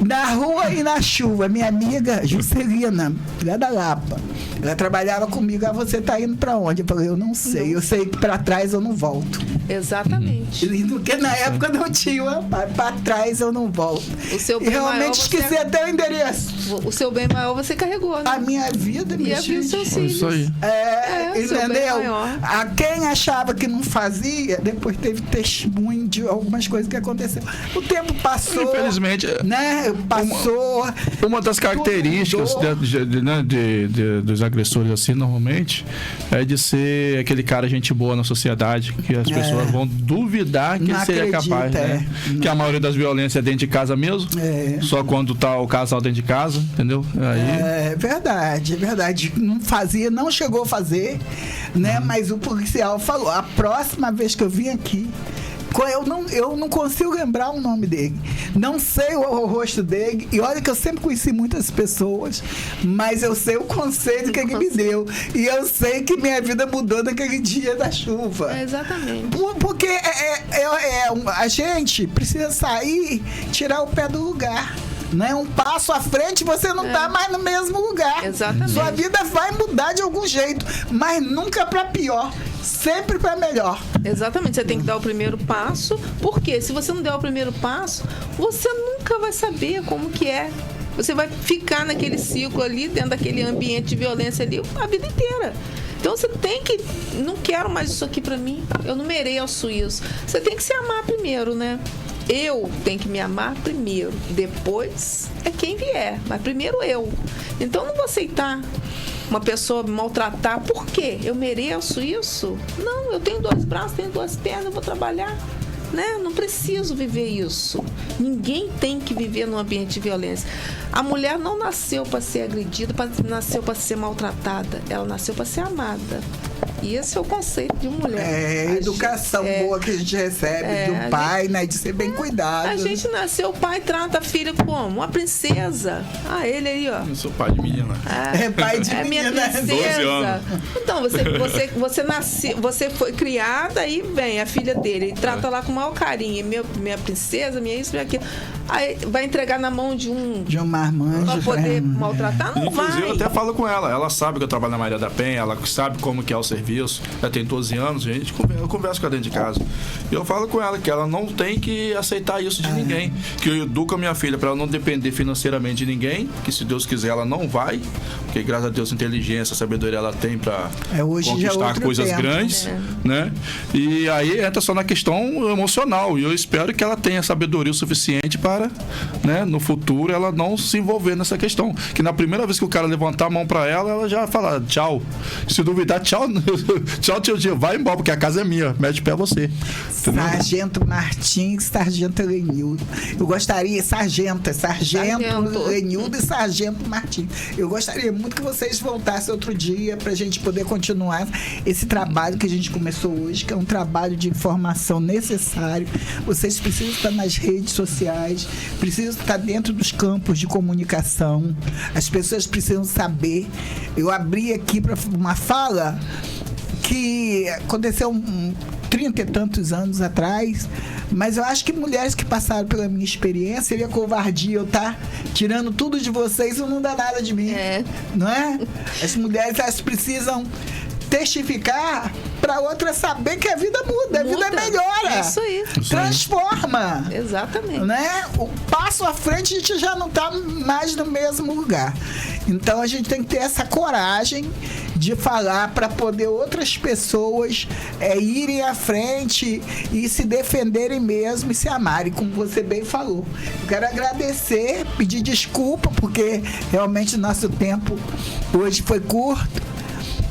Na rua e na chuva. Minha amiga Juscelina, filha da Lapa. Ela trabalhava comigo. Você tá indo pra onde? Eu falei, eu não sei. Eu sei que pra trás eu não volto. Exatamente. Porque na época não tinha, pra trás eu não volto. O seu bem e realmente maior, esqueci até o endereço. O seu bem maior você carregou, né? A minha vida, e a vida dos seus filhos. Isso aí. Entendeu? quem achava que não fazia, depois teve testemunho de algumas coisas que aconteceram. O tempo passou. Infelizmente, né? Passou. Uma das características dos agressores, assim, normalmente, é de ser aquele cara gente boa na sociedade, que as pessoas vão duvidar que Não ele seria acredita, capaz, né? Que a maioria das violências é dentro de casa mesmo, só quando tá o casal dentro de casa, entendeu? Aí... É verdade, é verdade. Não fazia, não chegou a fazer, né? Mas o policial falou, a próxima vez que eu vim aqui, eu não consigo lembrar o nome dele. Não sei o rosto dele. E olha que eu sempre conheci muitas pessoas, mas eu sei o conselho que ele me deu. E eu sei que minha vida mudou naquele dia da chuva. Exatamente. Porque a gente precisa sair, tirar o pé do lugar. Né? Um passo à frente, você não está mais no mesmo lugar. Exatamente. Sua vida vai mudar de algum jeito, mas nunca para pior, sempre para melhor. Exatamente, você tem que dar o primeiro passo, porque se você não der o primeiro passo, você nunca vai saber como que é. Você vai ficar naquele ciclo ali, dentro daquele ambiente de violência ali, a vida inteira. Então você tem que, não quero mais isso aqui para mim, eu não mereço isso. Você tem que se amar primeiro, né? Eu tenho que me amar primeiro, depois é quem vier, mas primeiro eu. Então eu não vou aceitar uma pessoa me maltratar. Por quê? Eu mereço isso? Não, eu tenho 2 braços, tenho 2 pernas, eu vou trabalhar. Né? Não preciso viver isso. Ninguém tem que viver num ambiente de violência. A mulher não nasceu para ser agredida, nasceu para ser maltratada. Ela nasceu para ser amada. E esse é o conceito de uma mulher. A educação boa que a gente recebe do pai, né? De ser bem cuidado. A gente nasceu, o pai trata a filha como? Uma princesa. Ah, ele aí, ó. Eu sou pai de menina. É pai de minha menina. princesa. 12 anos. Então, você nasceu, você foi criada, aí vem a filha dele. Ele trata lá com o maior carinho. Minha princesa, minha isso, minha aquilo. Aí vai entregar na mão de um marmanjo. Pra poder maltratar? Não Inclusive, vai. eu até falo com ela. Ela sabe que eu trabalho na Maria da Penha, ela sabe como que é o serviço. Ela tem 12 anos, eu converso com ela dentro de casa. E eu falo com ela que ela não tem que aceitar isso de ninguém. Que eu educo a minha filha para ela não depender financeiramente de ninguém. Que se Deus quiser, ela não vai. Porque graças a Deus, inteligência, sabedoria ela tem para conquistar coisas grandes. Né? E aí entra só na questão emocional. E eu espero que ela tenha sabedoria o suficiente para, né, no futuro, ela não se envolver nessa questão. Que na primeira vez que o cara levantar a mão para ela, ela já fala tchau. Se duvidar, tchau. Tchau, tio Dia, vai embora, porque a casa é minha, mete o pé você. Entendeu? Sargento Martins, Sargento Lenildo. Eu gostaria, Sargento Lenildo e Sargento Martins. Eu gostaria muito que vocês voltassem outro dia pra gente poder continuar esse trabalho que a gente começou hoje, que é um trabalho de informação necessário. Vocês precisam estar nas redes sociais, precisam estar dentro dos campos de comunicação. As pessoas precisam saber. Eu abri aqui para uma fala que aconteceu 30 e tantos anos atrás, mas eu acho que mulheres que passaram pela minha experiência, seria covardia eu estar tirando tudo de vocês e não dá nada de mim, não é? As mulheres, elas precisam testificar para outra saber que a vida muda, a vida melhora. Isso aí. Transforma. Exatamente. Né? O passo à frente a gente já não está mais no mesmo lugar. Então a gente tem que ter essa coragem de falar para poder outras pessoas irem à frente e se defenderem mesmo e se amarem, como você bem falou. Eu quero agradecer, pedir desculpa, porque realmente o nosso tempo hoje foi curto.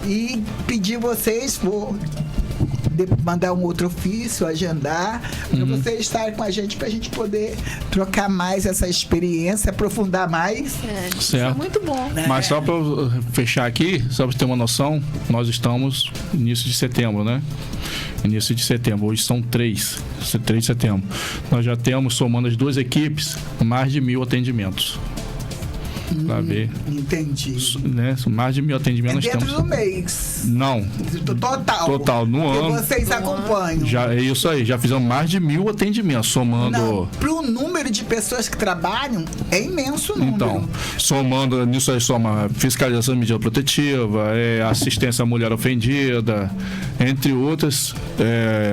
E pedir vocês, vou mandar um outro ofício, agendar, para vocês estarem com a gente, para a gente poder trocar mais essa experiência, aprofundar mais. Isso é muito bom. Mas só para fechar aqui, só para ter uma noção, nós estamos no início de setembro, né? Início de setembro, hoje são 3 de setembro. Nós já temos, somando as 2 equipes, mais de 1.000 atendimentos. Pra ver. Entendi. Né? Mais de 1.000 atendimentos. Dentro do mês? Não. Total, no ano. Que vocês acompanham. Já, é isso aí, já fizemos mais de 1.000 atendimentos, somando... Pro número de pessoas que trabalham, é imenso o número. Então, somando, nisso aí soma fiscalização de medida protetiva, assistência à mulher ofendida, entre outras.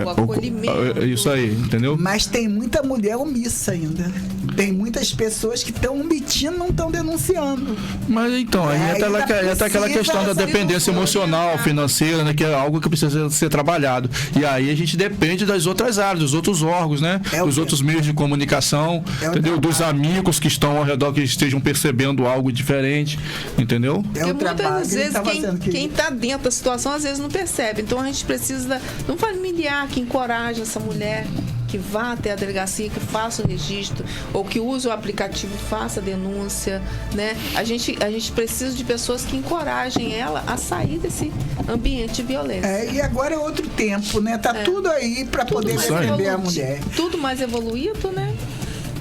O acolhimento. Isso aí, entendeu? Mas tem muita mulher omissa ainda. Tem muitas pessoas que estão omitindo, não estão denunciando. divorciando. Mas então, aí Ainda entra aquela precisa questão da essa dependência emocional, financeira, né? Que é algo que precisa ser trabalhado. E aí a gente depende das outras áreas, dos outros órgãos, né? Dos outros meios de comunicação, entendeu? Dos amigos que estão ao redor, que estejam percebendo algo diferente, entendeu? É o Porque trabalho muitas que ele vezes tá fazendo, quem está dentro da situação às vezes não percebe. Então a gente precisa de um familiar que encoraje essa mulher, que vá até a delegacia, que faça o registro, ou que use o aplicativo e faça a denúncia, né? A gente precisa de pessoas que encorajem ela a sair desse ambiente de violência. E agora é outro tempo, né? Tá tudo aí para poder mais defender a mulher. Tudo mais evoluído, né?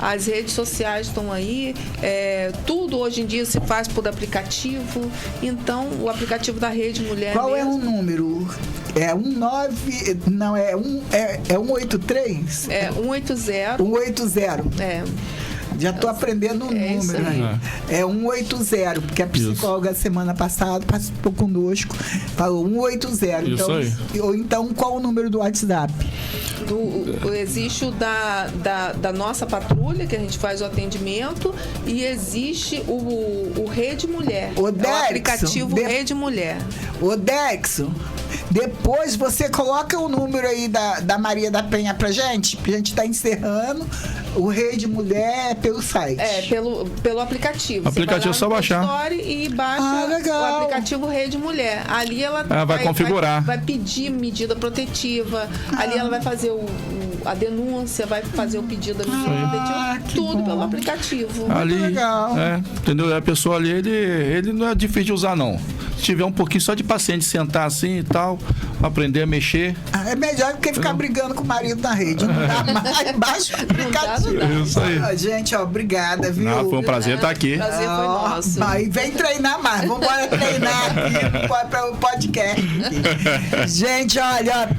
As redes sociais estão aí, tudo hoje em dia se faz por aplicativo. Então, o aplicativo da Rede Mulher Qual mesmo, é o número? É 19... Não, é 183? É 180. 180. É. Já estou aprendendo o É isso número aí. aí. É 180, porque a psicóloga semana passada participou conosco, falou 180. Isso Então, aí. ou então, qual o número do WhatsApp? Existe o da nossa patrulha, que a gente faz o atendimento, e existe o Rede Mulher. O É o Dexon, aplicativo Rede Mulher. Ô, Dexon, depois você coloca o número aí da Maria da Penha pra gente, porque a gente tá encerrando o Rede Mulher pelo site. Pelo aplicativo. O aplicativo é só baixar. Story e baixa legal. o aplicativo Rede Mulher. Ali ela vai configurar. Vai pedir medida protetiva. Ali ela vai fazer a denúncia, vai fazer o pedido da medida protetiva. que Tudo bom. pelo aplicativo. Ali, legal. entendeu? A pessoa ali, ele não é difícil de usar, não. Se tiver um pouquinho só de paciente, sentar assim e tal, aprender a mexer. É melhor do que ficar brigando com o marido na rede. Não dá mais, baixa o aplicativo. Não dá. Isso aí. Gente, obrigada, viu? Foi um prazer estar aqui. Prazer foi nosso. E vem treinar mais. Vamos embora treinar aqui para o podcast. Gente, olha,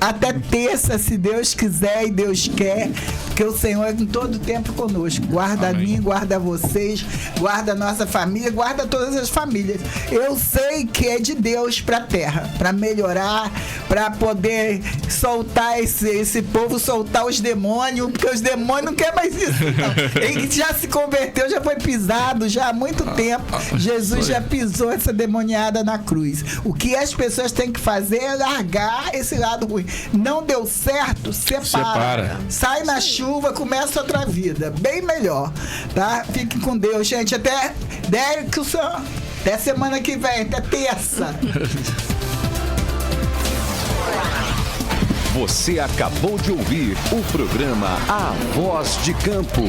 até terça, se Deus quiser e Deus quer, porque o Senhor é em todo tempo conosco. Guarda Amém. a mim, guarda vocês, guarda a nossa família, guarda todas as famílias. Eu sei que é de Deus para a terra, para melhorar, para poder soltar esse povo, soltar os demônios, porque os demônios não querem mais isso. Não. Ele já se converteu, já foi pisado, já há muito tempo. Jesus já pisou essa demoniada na cruz. O que as pessoas têm que fazer é largar esse lado ruim. Não deu certo, separa. Sai na chuva, começa outra vida. Bem melhor, tá? Fiquem com Deus, gente. Até Derickson. Até semana que vem, até terça. Você acabou de ouvir o programa A Voz de Campo.